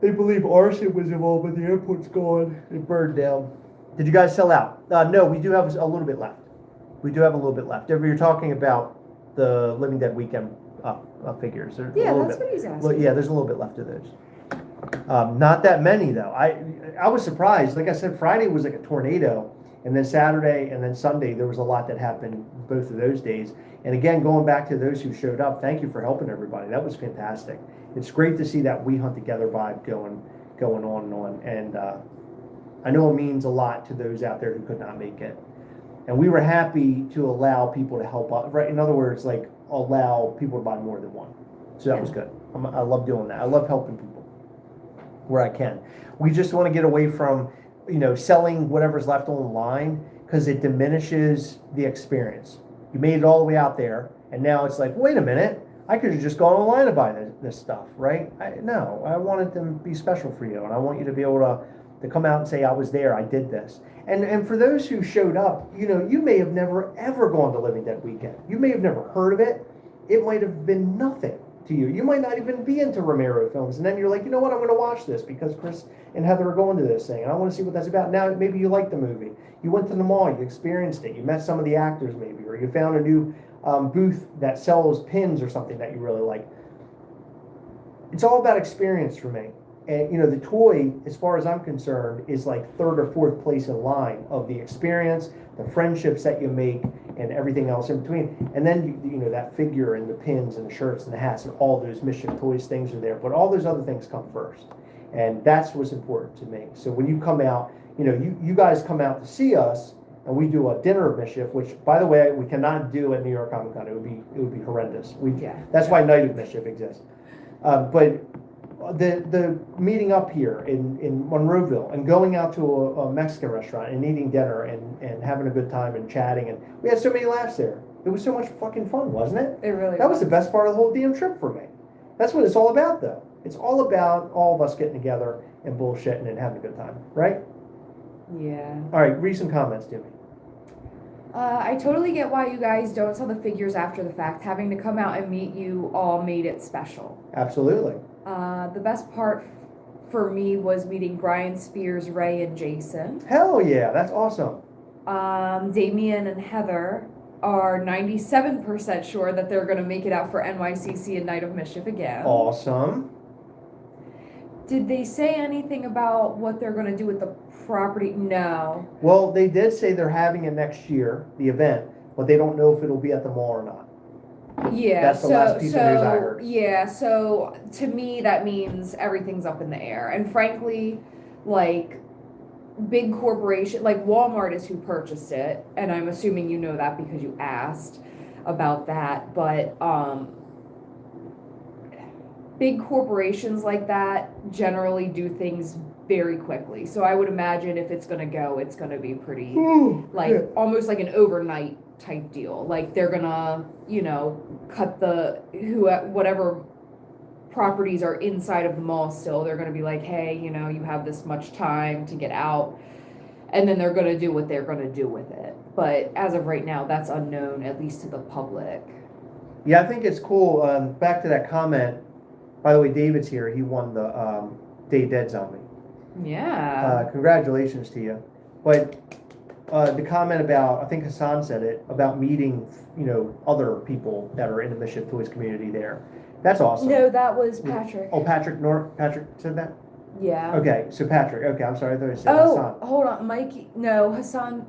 They believe arson was involved, but the airport's gone. It burned down. Did you guys sell out? No, we do have a little bit left. We do have a little bit left. If you're talking about the Living Dead weekend figures, there's a little that's bit. what he's asking. Well, yeah, there's a little bit left of those. Not that many though. I was surprised. Like I said, Friday was like a tornado. And then Saturday and then Sunday, there was a lot that happened both of those days. And again, going back to those who showed up, thank you for helping everybody. That was fantastic. It's great to see that We Hunt Together vibe going on and on. And I know it means a lot to those out there who could not make it. And we were happy to allow people to help out. Right? In other words, like allow people to buy more than one. So that was good. I love doing that. I love helping people where I can. We just want to get away from selling whatever's left on the line, because it diminishes the experience. You made it all the way out there, and now it's like, wait a minute, I could have just gone online to buy this stuff, right? No, I want it to be special for you, and I want you to be able to come out and say, I was there, I did this. And for those who showed up, you may have never ever gone to Living Dead Weekend. You may have never heard of it. It might have been nothing to you. You might not even be into Romero films, and then you're like, you know what, I'm going to watch this because Chris and Heather are going to this thing, and I want to see what that's about. Now maybe you like the movie. You went to the mall, you experienced it, you met some of the actors maybe, or you found a new booth that sells pins or something that you really like. It's all about experience for me. And the toy, as far as I'm concerned, is like third or fourth place in line of the experience, the friendships that you make, and everything else in between. And then that figure and the pins and the shirts and the hats and all those Mischief Toys things are there, but all those other things come first. And that's what's important to me. So when you come out, you guys come out to see us, and we do a dinner of Mischief, which, by the way, we cannot do at New York Comic Con. It would be horrendous. That's why Night of Mischief exists. But the meeting up here in Monroeville and going out to a Mexican restaurant and eating dinner and having a good time and chatting, and we had so many laughs there. It was so much fucking fun, wasn't it? It really That was the best part of the whole damn trip for me. That's what it's all about, though. It's all about all of us getting together and bullshitting and having a good time, right? Yeah. All right, read some comments to me. I totally get why you guys don't sell the figures after the fact. Having to come out and meet you all made it special. Absolutely. The best part for me was meeting Brian Spears, Ray, and Jason. Hell yeah, that's awesome. Damien and Heather are 97% sure that they're going to make it out for NYCC and Night of Mischief again. Awesome. Did they say anything about what they're gonna do with the property? No. Well, they did say they're having it next year, the event, but they don't know if it'll be at the mall or not. Yeah, That's the last piece of news I heard. yeah, so to me that means everything's up in the air. And frankly, like big corporation like Walmart is who purchased it, and I'm assuming you know that because you asked about that, but big corporations like that generally do things very quickly. So I would imagine if it's gonna go, it's gonna be pretty like almost like an overnight type deal. Like they're gonna, cut whatever properties are inside of the mall still, they're gonna be like, hey, you have this much time to get out. And then they're gonna do what they're gonna do with it. But as of right now, that's unknown, at least to the public. Yeah, I think it's cool. Back to that comment. By the way, David's here. He won the Day Dead Zombie. Yeah. Congratulations to you. But the comment about, I think Hassan said it, about meeting, other people that are in the Mischief Toys community there. That's awesome. No, that was Patrick. Oh, Patrick said that? Yeah. Okay, so Patrick. Okay, I'm sorry. I thought you said Hassan. Hold on, Mikey. No, Hassan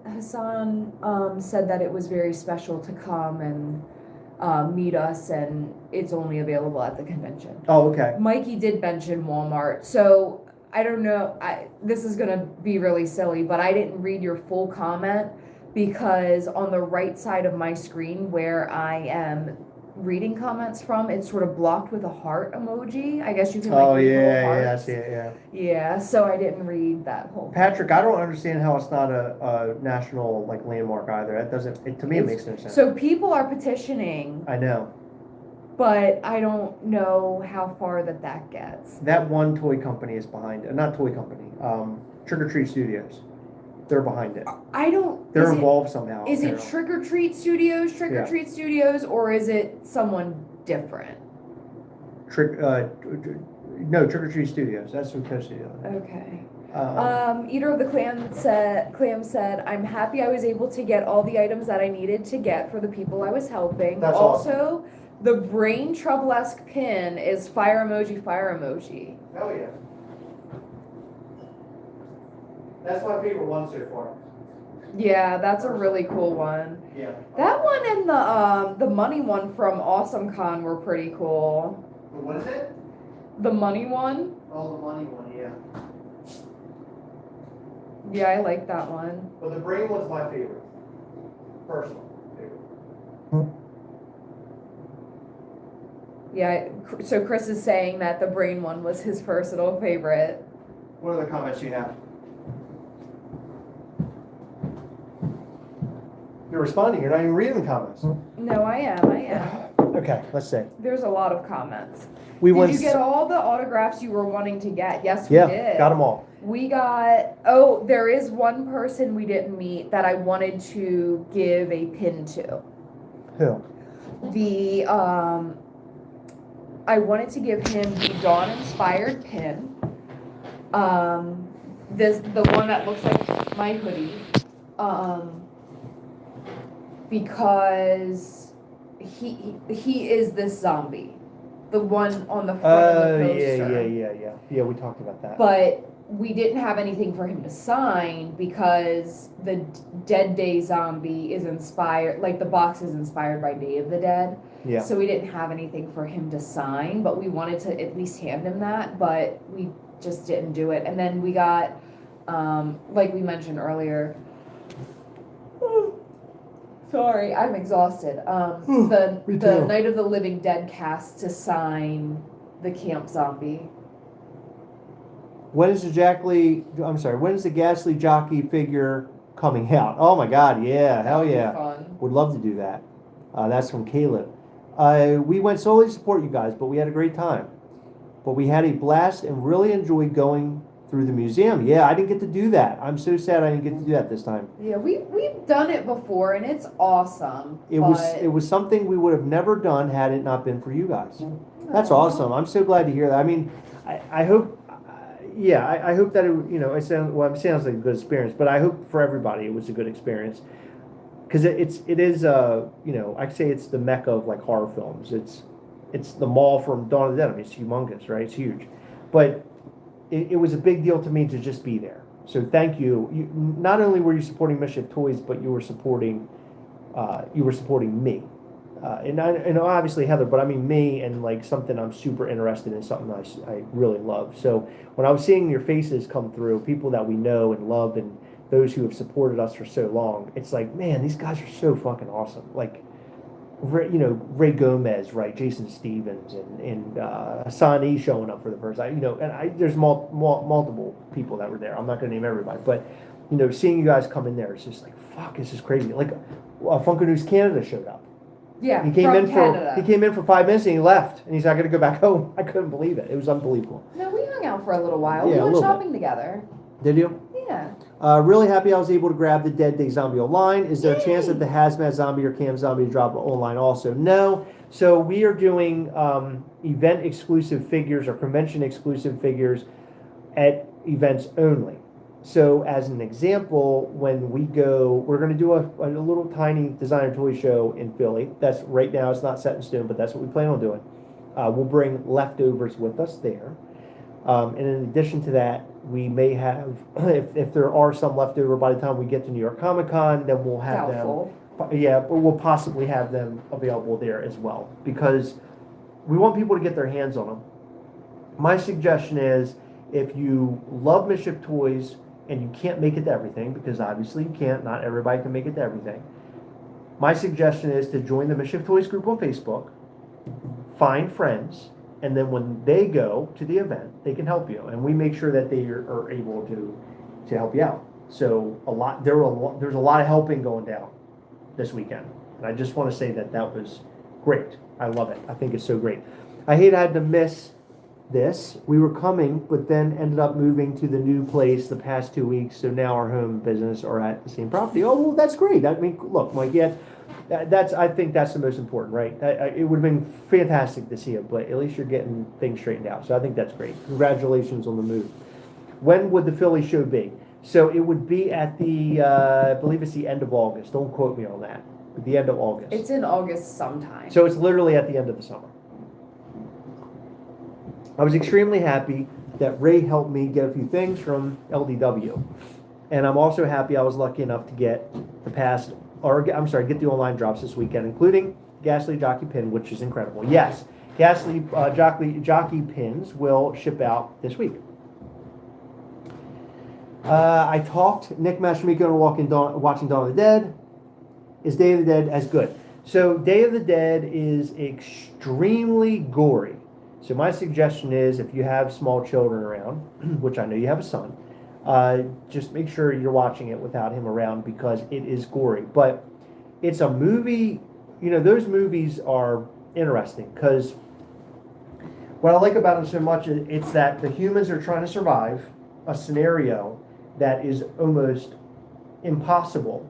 said that it was very special to come and meet us, and it's only available at the convention. Oh, okay. Mikey did mention Walmart, so I don't know. This is gonna be really silly, but I didn't read your full comment because on the right side of my screen where I am reading comments from, it's sort of blocked with a heart emoji. I guess you can like read little I hearts. see it, yeah. Yeah, so I didn't read that whole Patrick, I don't understand how it's not a national like landmark either. That doesn't. To me, it makes no sense. So people are petitioning, I know. but I don't know how far that gets. That one toy company is behind it. Not toy company. Trick or Treat Studios. They're behind it. I don't. They're involved somehow. Is it Trick or Treat Studios, Yeah. or is it someone different? Trick or Treat Studios. That's who co-studio. Okay. Um, Eater of the Clam said, I'm happy I was able to get all the items that I needed to get for the people I was helping. That's also, the Brain Trouble-esque pin is fire emoji, fire emoji. Hell yeah. That's my favorite one so far. Yeah, that's a really cool one. Yeah. That one and the money one from Awesome Con were pretty cool. What is it? The money one? Oh, the money one, yeah. Yeah, I like that one. But the brain one's my favorite. Personal favorite. Yeah, so Chris is saying that the brain one was his personal favorite. What other comments do you have? You're responding. You're not even reading the comments. No, I am. Okay, let's see. There's a lot of comments. Did you get all the autographs you were wanting to get? Yes, we did. did. Got them all. We got, there is one person we didn't meet that I wanted to give a pin to. Who? I wanted to give him the Dawn inspired pin. The one that looks like my hoodie. Because he is this zombie. The one on the front of the poster. Yeah, we talked about that. But we didn't have anything for him to sign because the Dead Day zombie is inspired, like the box is inspired by Day of the Dead. Yeah. So we didn't have anything for him to sign, but we wanted to at least hand him that, but we just didn't do it. And then we got, like we mentioned earlier, sorry, I'm exhausted. The Night of the Living Dead cast to sign the Camp Zombie. When is the Ghastly Jockey figure coming out? Oh my God, yeah, hell yeah. Fun. Would love to do that. That's from Caleb. We went solely to support you guys, but we had a great time. But we had a blast and really enjoyed going through the museum. Yeah, I didn't get to do that. I'm so sad I didn't get to do that this time. Yeah, we've done it before and it's awesome. It was something we would have never done had it not been for you guys. That's awesome. I'm so glad to hear that. I mean, I hope. I hope that it sounds like a good experience, but I hope for everybody it was a good experience because it is I say it's the mecca of like horror films. It's the mall from Dawn of the Dead. I mean, it's humongous, right? It's huge, but it was a big deal to me to just be there. So thank you. Not only were you supporting Mischief Toys, but you were supporting me. And obviously Heather, but I mean me, and like something I'm super interested in, something I really love. So when I was seeing your faces come through, people that we know and love, and those who have supported us for so long, it's like, man, these guys are so fucking awesome. Like, Ray Gomez, right? Jason Stevens and Hassan E showing up for the first time, and there's multiple people that were there. I'm not going to name everybody, but seeing you guys come in there, it's just like, fuck, this is crazy. Like, Funko News Canada showed up. Yeah, He came from in Canada. for 5 minutes and he left, and he's not going to go back home. I couldn't believe it. It was unbelievable. No, we hung out for a little while. Yeah, We a went little shopping together. Did you? Yeah. Really happy I was able to grab the Dead Day Zombie online. Is there a chance Yay! that the Hazmat Zombie or Cam Zombie drop online also? No. So we are doing event exclusive figures or convention exclusive figures at events only. So as an example, when we go, we're going to do a little tiny designer toy show in Philly. That's right now, it's not set in stone, but that's what we plan on doing. We'll bring leftovers with us there. And in addition to that, we may have, if there are some left over by the time we get to New York Comic Con, then we'll have Doubtful. them. Yeah, but we'll possibly have them available there as well, because we want people to get their hands on them. My suggestion is, if you love Mischief Toys and you can't make it to everything, because obviously you can't, not everybody can make it to everything. My suggestion is to join the Mischief Toys group on Facebook, find friends, and then when they go to the event, they can help you, and we make sure that they are able to help you out. So there's a lot of helping going down this weekend, and I just want to say that was great. I love it. I think it's so great. I hate I had to miss this. We were coming, but then ended up moving to the new place the past 2 weeks. So now our home business are at the same property. Oh, well, that's great. I mean, look, Mike, yeah, I think that's the most important, right? It would have been fantastic to see it, but at least you're getting things straightened out. So I think that's great. Congratulations on the move. When would the Philly show be? So it would be at I believe it's the end of August. Don't quote me on that. But the end of August. It's in August sometime. So it's literally at the end of the summer. I was extremely happy that Ray helped me get a few things from LDW. And I'm also happy I was lucky enough to get get the online drops this weekend, including Ghastly Jockey Pin, which is incredible. Yes, Ghastly Jockey Pins will ship out this week. I talked Nick Mashamico and watching Dawn of the Dead. Is Day of the Dead as good? So Day of the Dead is extremely gory. So my suggestion is, if you have small children around, which I know you have a son, just make sure you're watching it without him around, because it is gory. But it's a movie, those movies are interesting, because what I like about them so much is it's that the humans are trying to survive a scenario that is almost impossible.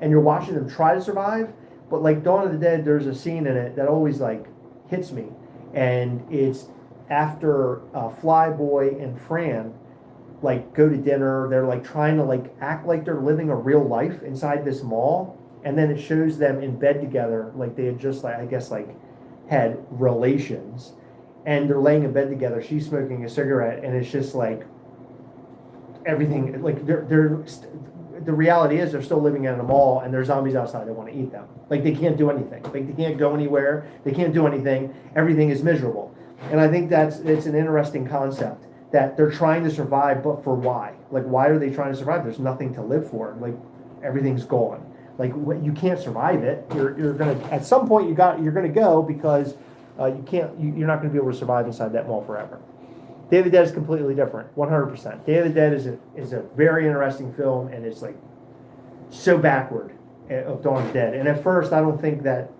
And you're watching them try to survive, but like Dawn of the Dead, there's a scene in it that always like hits me. And it's after Flyboy and Fran like go to dinner, they're like trying to like act like they're living a real life inside this mall, and then it shows them in bed together, like they had just had relations, and they're laying in bed together. She's smoking a cigarette, and it's just like everything. Like the reality is they're still living in a mall, and there's zombies outside that want to eat them. Like they can't do anything. Like they can't go anywhere. They can't do anything. Everything is miserable. And I think it's an interesting concept, that they're trying to survive, but for why? Like, why are they trying to survive? There's nothing to live for. Like everything's gone. Like you can't survive it. You're gonna, at some point you're gonna go, because you're not gonna be able to survive inside that mall forever. Day of the Dead is completely different, 100%. Day of the Dead is a very interesting film, and it's like so backward of Dawn of the Dead. And at first, I don't think that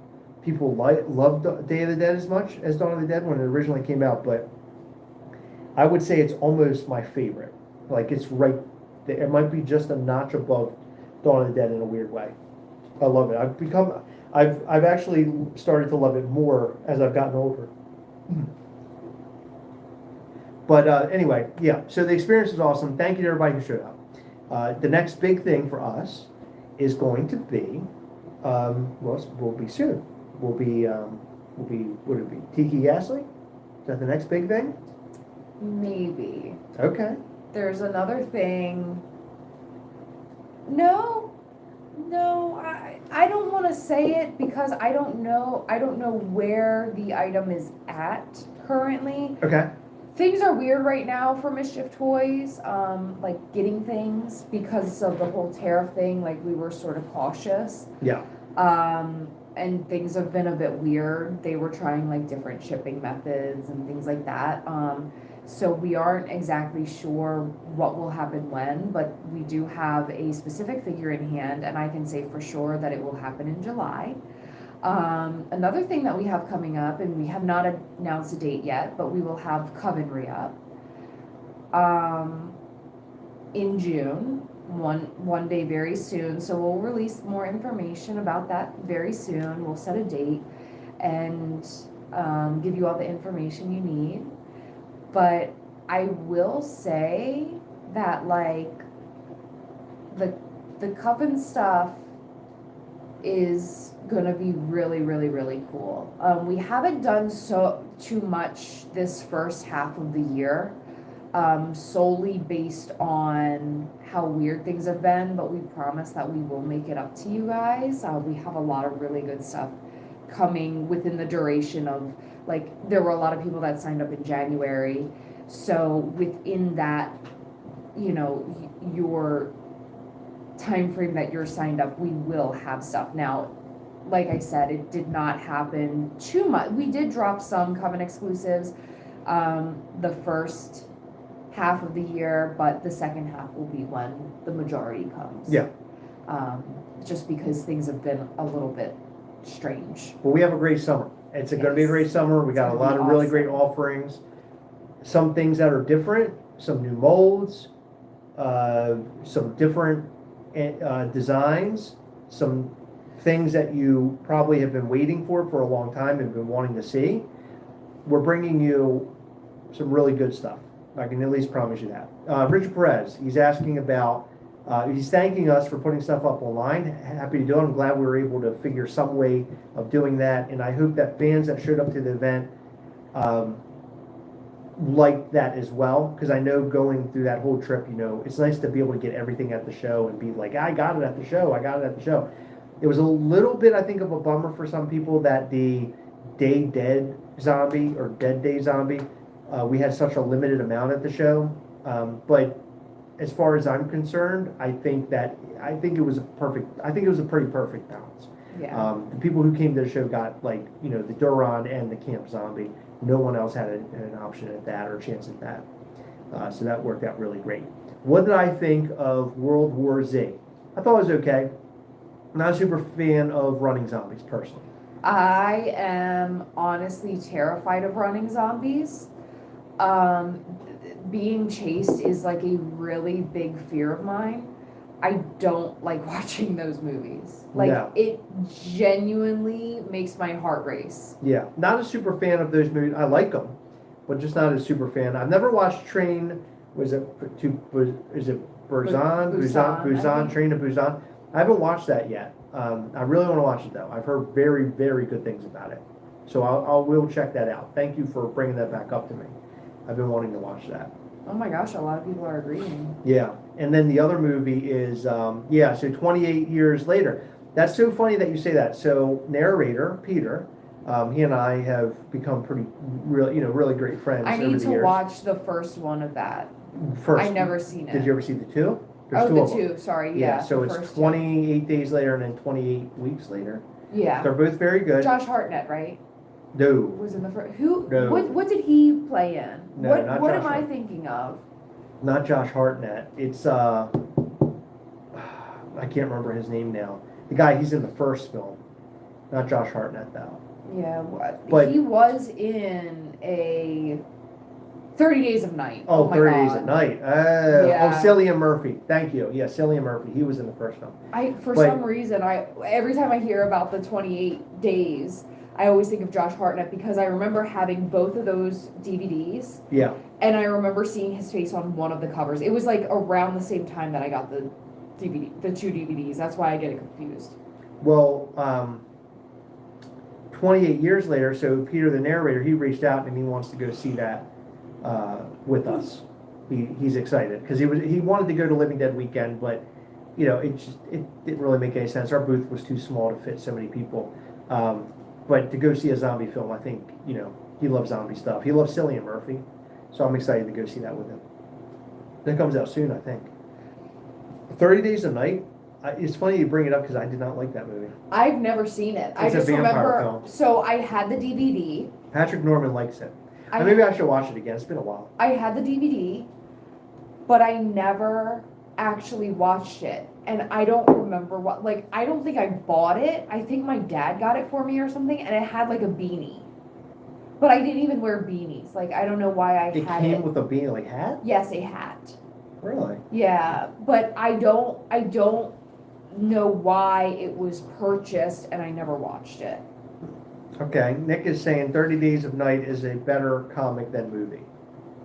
people loved Day of the Dead as much as Dawn of the Dead when it originally came out, but I would say it's almost my favorite. Like it's right there. It might be just a notch above Dawn of the Dead in a weird way. I love it. I've actually started to love it more as I've gotten older. But anyway, yeah, so the experience was awesome. Thank you to everybody who showed up. The next big thing for us is going to be, will be soon. Will be, what would it be? Tiki Ghastly? Is that the next big thing? maybe. Okay. There's another thing. No, no, I don't want to say it because I don't know. I don't know where the item is at currently. Okay. Things are weird right now for Mischief Toys, like getting things because of the whole tariff thing. Like we were sort of cautious. Yeah. And things have been a bit weird. They were trying like different shipping methods and things like that. So we aren't exactly sure what will happen when, but we do have a specific figure in hand, and I can say for sure that it will happen in July. Another thing that we have coming up, and we have not announced a date yet, but we will have Coven re-up in June, one day very soon. So we'll release more information about that very soon. We'll set a date and give you all the information you need. But I will say that like the Coven stuff is gonna be really, really, really cool. We haven't done too much this first half of the year, solely based on how weird things have been, but we promise that we will make it up to you guys. We have a lot of really good stuff coming within the duration of, like, there were a lot of people that signed up in January, so within that, you know, your time frame that you're signed up, we will have stuff. Now, like I said, it did not happen too much. We did drop some Coven exclusives the first half of the year, but the second half will be when the majority comes. Yeah. Just because things have been a little bit strange. Well, we have a great summer. It's going to be a great summer. We got a lot of really great offerings. Some things that are different, some new molds, some different designs, some things that you probably have been waiting for a long time and been wanting to see. We're bringing you some really good stuff. I can at least promise you that. Richard Perez, he's asking about, he's thanking us for putting stuff up online. Happy to do it. I'm glad we were able to figure some way of doing that. And I hope that fans that showed up to the event like that as well. Because I know going through that whole trip, you know, it's nice to be able to get everything at the show and be like, I got it at the show. I got it at the show. It was a little bit, I think, of a bummer for some people that the Day Dead zombie or Dead Day zombie, we had such a limited amount at the show. But as far as I'm concerned, I think it was a pretty perfect balance. Yeah. The people who came to the show got, like, you know, the Duran and the Camp Zombie. No one else had an option at that or a chance at that. So that worked out really great. What did I think of World War Z? I thought it was okay. Not a super fan of running zombies, personally. I am honestly terrified of running zombies. Being chased is like a really big fear of mine. I don't like watching those movies. Like, No. It genuinely makes my heart race. Yeah, not a super fan of those movies. I like them, but just not a super fan. I've never watched Train. Is it Busan? Busan, Train to Busan. I haven't watched that yet. I really want to watch it though. I've heard very, very good things about it. So we'll check that out. Thank you for bringing that back up to me. I've been wanting to watch that. Oh my gosh, a lot of people are agreeing. Yeah, and then the other movie is, so 28 years later. That's so funny that you say that. So narrator, Peter, he and I have become really great friends I over need the to years. watch the first one of that. First, I've never seen it. Did you ever see the two? There's Oh, two the of them. two, sorry, Yeah, yeah. so the it's first 28 days later and then 28 weeks later. two. Yeah. They're both very good. Josh Hartnett, right? No. Was in the first. Who? No. What did he play in? No, what not What Josh am I Hartnett. thinking of? Not Josh Hartnett. It's I can't remember his name now. The guy, he's in the first film. Not Josh Hartnett though. Yeah, what? But- He was in a 30 Days of Night. Oh, my 30 God. Days at Night. Yeah. Cillian Murphy. Thank you. Yeah, Cillian Murphy. He was in the first film. For But- some reason, every time I hear about the 28 days, I always think of Josh Hartnett because I remember having both of those DVDs, Yeah. and I remember seeing his face on one of the covers. It was like around the same time that I got the two DVDs. That's why I get it confused. Well, 28 years later, so Peter, the narrator, he reached out and he wants to go see that with us. He's excited because he wanted to go to Living Dead weekend, but it didn't really make any sense. Our booth was too small to fit so many people. But to go see a zombie film, I think he loves zombie stuff. He loves Cillian Murphy, so I'm excited to go see that with him. That comes out soon, I think. 30 Days a Night. It's funny you bring it up because I did not like that movie. I've never seen it. I It's a just vampire remember. film. So I had the DVD. Patrick Norman likes it. Maybe I should watch it again. It's been a while. I had the DVD, but I never actually watched it. And I don't remember what, like, I don't think I bought it. I think my dad got it for me or something, and it had like a beanie. But I didn't even wear beanies. Like, I don't know why I had it. It came with a beanie, like hat? Yes, a hat. Really? Yeah, but I don't know why it was purchased, and I never watched it. Okay, Nick is saying 30 Days of Night is a better comic than movie.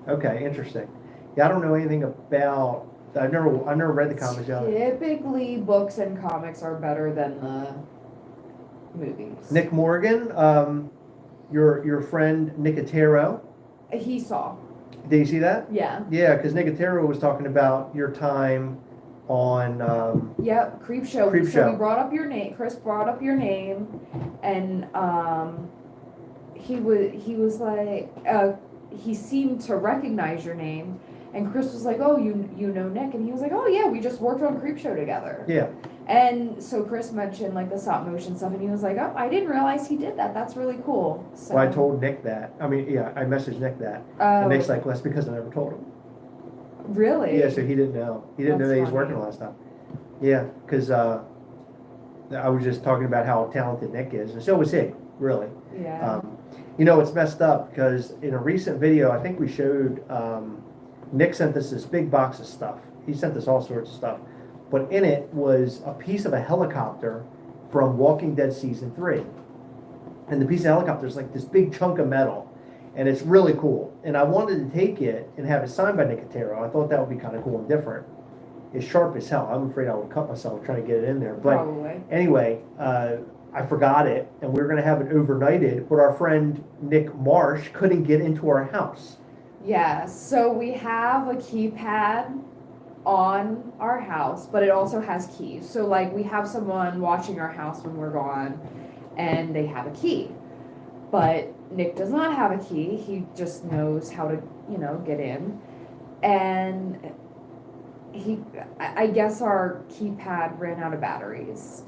Okay, interesting. Yeah, I don't know anything about. I've never read the comics yet. Typically, books and comics are better than the movies. Nick Morgan, your friend Nicotero. He saw. Did you see that? Yeah. Yeah, because Nicotero was talking about your time on. Yep, Creep Show. Creep so Show. we brought up your name. Chris brought up your name, and he was like, he seemed to recognize your name, and Chris was like, oh, you know Nick, and he was like, oh yeah, we just worked on Creep Show together. Yeah. And so Chris mentioned like the stop motion stuff, and he was like, oh, I didn't realize he did that. That's really cool. So, Well, I told Nick that. I mean, yeah, I messaged Nick that. And Nick's like, well, that's because I never told him. Really? Yeah, so he didn't know. He didn't know That's that he was funny. working last time. Yeah, because I was just talking about how talented Nick is, and so was he, really. Yeah. It's messed up because in a recent video, I think we showed, Nick sent us this big box of stuff. He sent us all sorts of stuff. But in it was a piece of a helicopter from Walking Dead Season 3. And the piece of helicopter is like this big chunk of metal. And it's really cool. And I wanted to take it and have it signed by Nicotero. I thought that would be kind of cool and different. It's sharp as hell. I'm afraid I would cut myself trying to get it in there. But Probably. anyway, I forgot it. And we were going to have it overnighted. But our friend Nick Marsh couldn't get into our house. Yeah, so we have a keypad on our house, but it also has keys. So like we have someone watching our house when we're gone, and they have a key. But Nick does not have a key. He just knows how to, get in. And I guess our keypad ran out of batteries.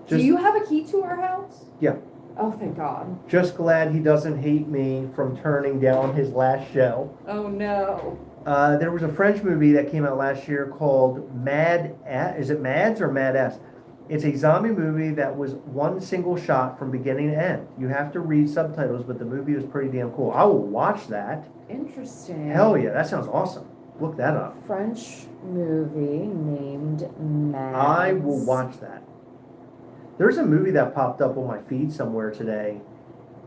Do you have a key to our house? Yeah. Oh, thank God. Just glad he doesn't hate me from turning down his last show. Oh no. There was a French movie that came out last year called Is it Mads or Mad S? It's a zombie movie that was one single shot from beginning to end. You have to read subtitles, but the movie was pretty damn cool. I will watch that. Interesting. Hell yeah, that sounds awesome. Look that up. French movie named Mads. I will watch that. There's a movie that popped up on my feed somewhere today,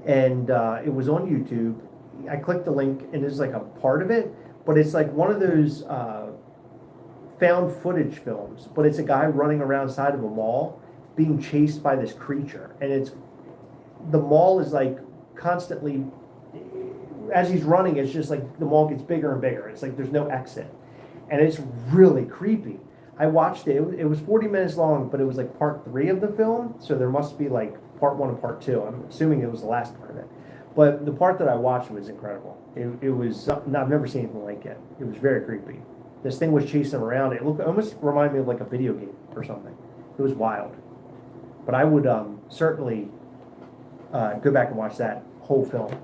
and it was on YouTube. I clicked the link, and it's like a part of it, but it's like one of those found footage films, but it's a guy running around side of a mall being chased by this creature, and the mall is like constantly, as he's running, it's just like the mall gets bigger and bigger. It's like there's no exit, and it's really creepy. I watched it. It was 40 minutes long, but it was like part 3 of the film, so there must be like part 1 and part 2. I'm assuming it was the last part of it, but the part that I watched was incredible. It was I've never seen anything like it. It was very creepy. This thing was chasing him around. It almost reminded me of like a video game or something. It was wild. But I would certainly go back and watch that whole film.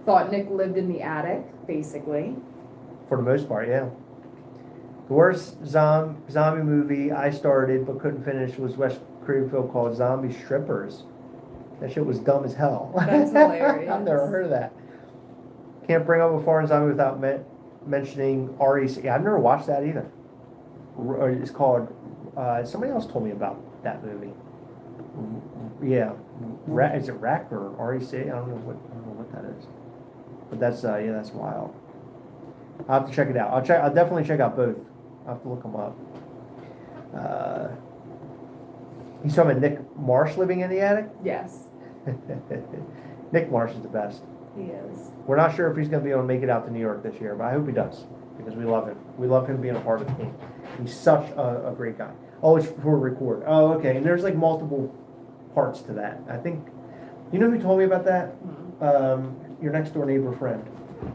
Thought Nick lived in the attic, basically. For the most part, yeah. The worst zombie movie I started but couldn't finish was Wes Craven film called Zombie Strippers. That shit was dumb as hell. That's hilarious. I've never heard of that. Can't bring up a foreign zombie without mentioning REC. Yeah, I've never watched that either. It's called, somebody else told me about that movie. Yeah. Is it REC or REC? I don't know what that is. But that's, that's wild. I'll have to check it out. I'll definitely check out both. I'll have to look them up. He's talking about Nick Marsh living in the attic? Yes. Nick Marsh is the best. He is. We're not sure if he's going to be able to make it out to New York this year, but I hope he does because we love him. We love him being a part of the team. He's such a great guy. Oh, it's for record. Oh, okay. And there's like multiple parts to that. I think, you know who told me about that? Your next door neighbor friend,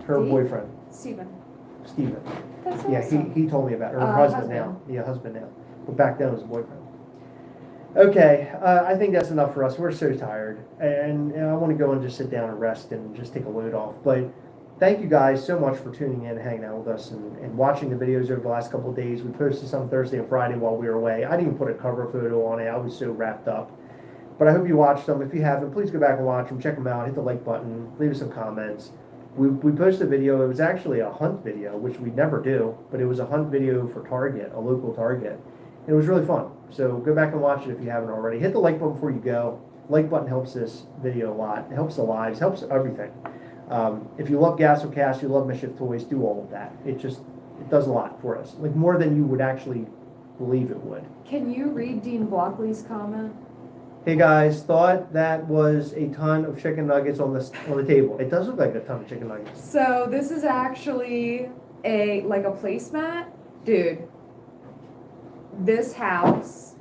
her Steve? boyfriend, Steven. Steven. That's Yeah, awesome. he told me about it. Or her husband now. Husband. Yeah, husband now. But back then it was boyfriend. Okay, I think that's enough for us. We're so tired. And I want to go and just sit down and rest and just take a load off. But thank you guys so much for tuning in and hanging out with us and watching the videos over the last couple of days. We posted some Thursday and Friday while we were away. I didn't even put a cover photo on it. I was so wrapped up. But I hope you watched them. If you haven't, please go back and watch them. Check them out. Hit the like button. Leave us some comments. We posted a video. It was actually a hunt video, which we never do. But it was a hunt video for Target, a local Target. And it was really fun. So go back and watch it if you haven't already. Hit the like button before you go. Like button helps this video a lot. It helps the lives. Helps everything. If you love Gastlecast, you love Mischief Toys, do all of that. It does a lot for us. Like more than you would actually believe it would. Can you read Dean Blockley's comment? Hey guys, thought that was a ton of chicken nuggets on the table. It does look like a ton of chicken nuggets. So this is actually a placemat. Dude, this house,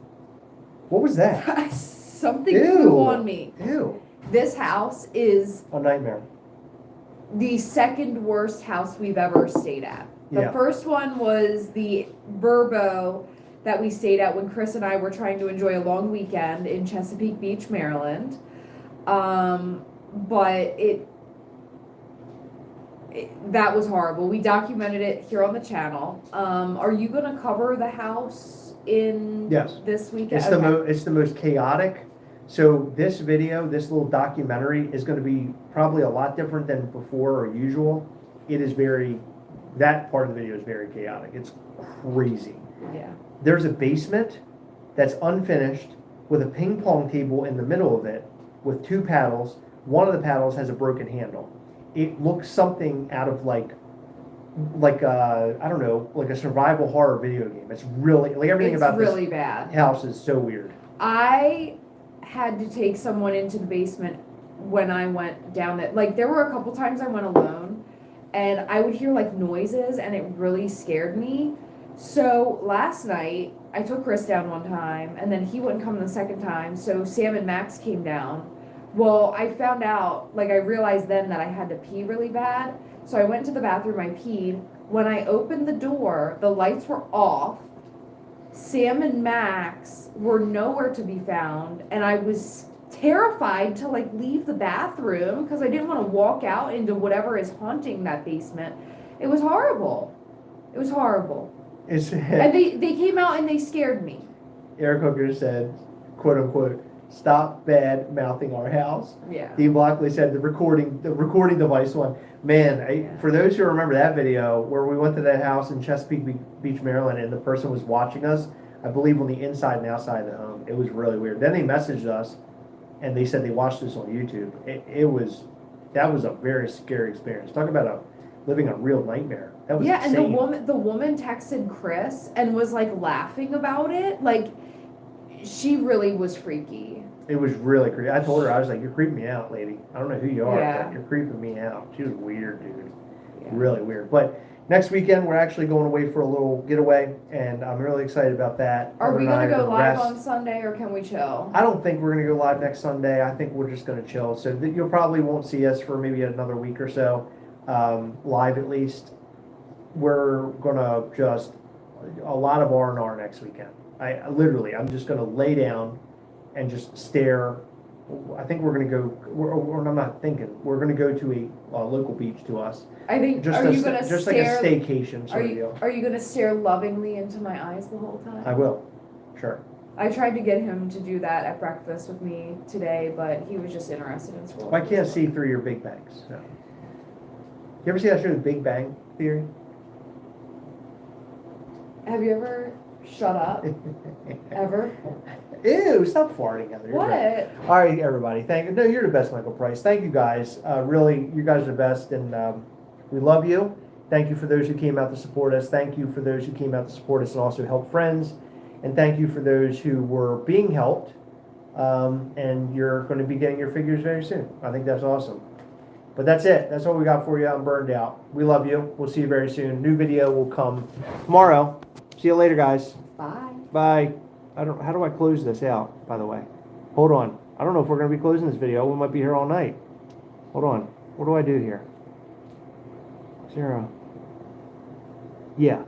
What was that? something Ew. flew on me. Ew. This house is A nightmare. the second worst house we've ever stayed at. The Yeah. first one was the Verbo that we stayed at when Chris and I were trying to enjoy a long weekend in Chesapeake Beach, Maryland. But that was horrible. We documented it here on the channel. Are you gonna cover the house in Yes. this weekend? It's the most chaotic. So this video, this little documentary is going to be probably a lot different than before or usual. That part of the video is very chaotic. It's crazy. Yeah. There's a basement that's unfinished with a ping pong table in the middle of it with two paddles. One of the paddles has a broken handle. It looks something out of like I don't know, like a survival horror video game. It's really like everything It's about really this bad. house is so weird. I had to take someone into the basement when I went down it. Like there were a couple times I went alone and I would hear like noises and it really scared me. So last night I took Chris down one time and then he wouldn't come the second time. So Sam and Max came down. Well, I found out, like I realized then that I had to pee really bad. So I went to the bathroom, I peed. When I opened the door, the lights were off. Sam and Max were nowhere to be found, and I was terrified to like leave the bathroom because I didn't want to walk out into whatever is haunting that basement. It was horrible. It was horrible. And they came out and they scared me. Eric Hooker said, quote unquote, stop bad mouthing our house. Yeah. Dean Blockley said the recording device one. Man, for those who remember that video where we went to that house in Chesapeake Beach, Maryland, and the person was watching us, I believe on the inside and outside of the home. It was really weird. Then they messaged us and they said they watched this on YouTube. That was a very scary experience. Talk about living a real nightmare. That was insane. And the woman texted Chris and was like laughing about it. Like she really was freaky. It was really creepy. I told her, I was like, you're creeping me out, lady. I don't know who you are, Yeah. but you're creeping me out. She was weird, dude. Yeah. Really weird. But next weekend, we're actually going away for a little getaway, and I'm really excited about that. Are we Heather and I gonna go live rest. on Sunday or can we chill? I don't think we're going to go live next Sunday. I think we're just going to chill. So you'll probably won't see us for maybe another week or so, live at least. We're going to just, a lot of R&R next weekend. I'm just going to lay down and just stare. I think we're going to go, I'm not thinking, we're going to go to a local beach to us. I think, Just are you gonna just stare, like a staycation are sort of deal. you gonna stare lovingly into my eyes the whole time? I will, sure. I tried to get him to do that at breakfast with me today, but he was just interested in school. I can't see through your Big Bangs. No. You ever see that show, The Big Bang Theory? Have you ever shut up? Ever? Ew, stop farting, Heather. You're great. What? All right, everybody. No, you're the best, Michael Price. Thank you guys. Really, you guys are the best, and we love you. Thank you for those who came out to support us. Thank you for those who came out to support us and also help friends. And thank you for those who were being helped. And you're going to be getting your figures very soon. I think that's awesome. But that's it. That's what we got for you on Burned Out. We love you. We'll see you very soon. New video will come tomorrow. See you later, guys. Bye. Bye. How do I close this out, by the way? Hold on. I don't know if we're going to be closing this video. We might be here all night. Hold on. What do I do here? 0. Yeah.